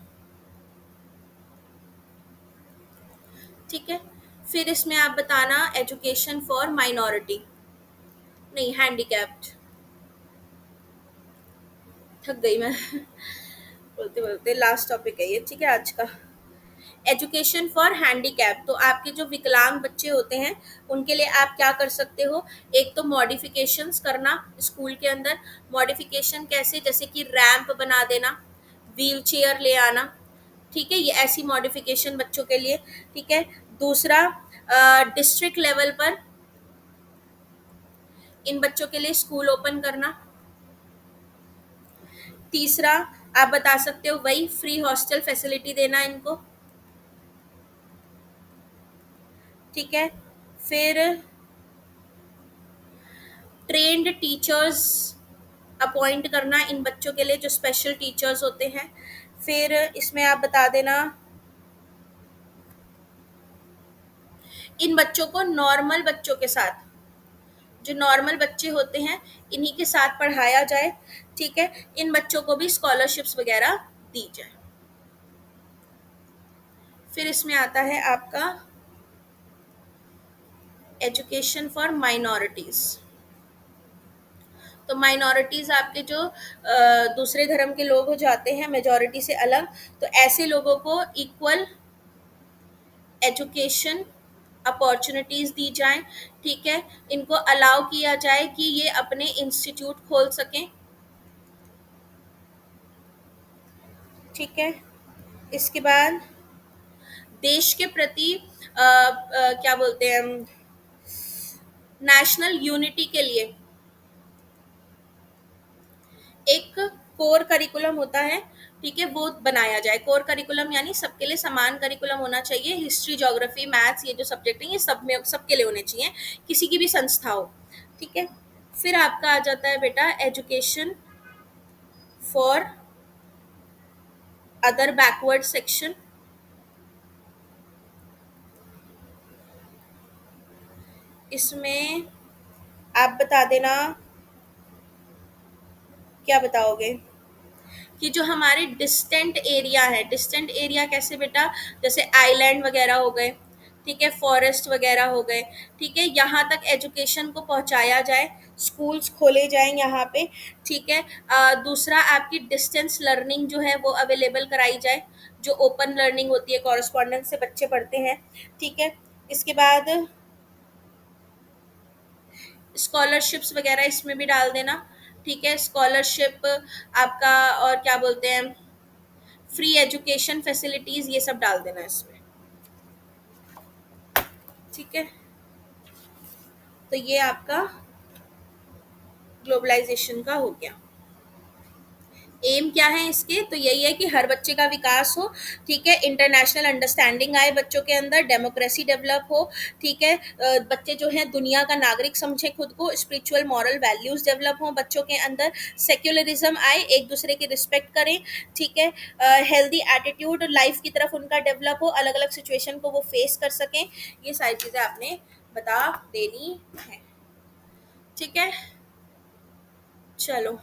ठीक है, फिर इसमें आप बताना एजुकेशन फॉर माइनॉरिटी, नहीं हैंडीकैप्ड, थक गई मैं बोलते बोलते, लास्ट टॉपिक है ये। ठीक है, आज का एजुकेशन फॉर हैंडीकैप, तो आपके जो विकलांग बच्चे होते हैं उनके लिए आप क्या कर सकते हो, एक तो मॉडिफिकेशंस करना स्कूल के अंदर। मॉडिफिकेशन कैसे, जैसे कि रैंप बना देना, व्हील चेयर ले आना। ठीक है, ये ऐसी मॉडिफिकेशन बच्चों के लिए। ठीक है, दूसरा डिस्ट्रिक्ट लेवल पर इन बच्चों के लिए स्कूल ओपन करना। तीसरा आप बता सकते हो वही फ्री हॉस्टल फैसिलिटी देना इनको। ठीक है, फिर ट्रेन्ड टीचर्स अपॉइंट करना इन बच्चों के लिए, जो स्पेशल टीचर्स होते हैं। फिर इसमें आप बता देना इन बच्चों को नॉर्मल बच्चों के साथ, जो नॉर्मल बच्चे होते हैं इन्हीं के साथ पढ़ाया जाए। ठीक है, इन बच्चों को भी स्कॉलरशिप्स वगैरह दी जाए। फिर इसमें आता है आपका एजुकेशन फॉर माइनॉरिटीज़। तो माइनॉरिटीज़ आपके जो दूसरे धर्म के लोग हो जाते हैं मेजॉरिटी से अलग, तो ऐसे लोगों को इक्वल एजुकेशन अपॉर्चुनिटीज़ दी जाएं। ठीक है, इनको अलाउ किया जाए कि ये अपने इंस्टीट्यूट खोल सकें। ठीक है। इसके बाद देश के प्रति क्या बोलते हैं, नेशनल यूनिटी के लिए एक कोर करिकुलम होता है, ठीक है, वो बनाया जाए। कोर करिकुलम यानी सबके लिए समान करिकुलम होना चाहिए। हिस्ट्री, ज्योग्राफी, मैथ्स, ये जो सब्जेक्ट हैं ये सब में सबके लिए होने चाहिए, किसी की भी संस्था हो, ठीक है। फिर आपका आ जाता है बेटा education for other backward section. इसमें आप बता देना, क्या बताओगे कि जो हमारे डिस्टेंट एरिया है, डिस्टेंट एरिया कैसे बेटा, जैसे आइलैंड वगैरह हो गए, ठीक है, फॉरेस्ट वगैरह हो गए, ठीक है, यहाँ तक एजुकेशन को पहुँचाया जाए, स्कूल्स खोले जाएं यहाँ पे, ठीक है। दूसरा आपकी डिस्टेंस लर्निंग जो है वो अवेलेबल कराई जाए, जो ओपन लर्निंग होती है, कॉरस्पॉन्डेंस से बच्चे पढ़ते हैं, ठीक है। इसके बाद स्कॉलरशिप्स वगैरह इसमें भी डाल देना, ठीक है। स्कॉलरशिप आपका, और क्या बोलते हैं, फ्री एजुकेशन फैसिलिटीज, ये सब डाल देना इसमें, ठीक है। तो ये आपका ग्लोबलाइजेशन का हो गया। एम क्या है इसके, तो यही है कि हर बच्चे का विकास हो, ठीक है, इंटरनेशनल अंडरस्टैंडिंग आए बच्चों के अंदर, डेमोक्रेसी डेवलप हो, ठीक है, बच्चे जो हैं दुनिया का नागरिक समझे खुद को, स्पिरिचुअल मॉरल वैल्यूज डेवलप हो बच्चों के अंदर, सेक्युलरिज्म आए, एक दूसरे की रिस्पेक्ट करें, ठीक है, हेल्दी एटीट्यूड लाइफ की तरफ उनका डेवलप हो, अलग अलग सिचुएशन को वो फेस कर सकें, ये सारी चीज़ें आपने बता देनी है, ठीक है। चलो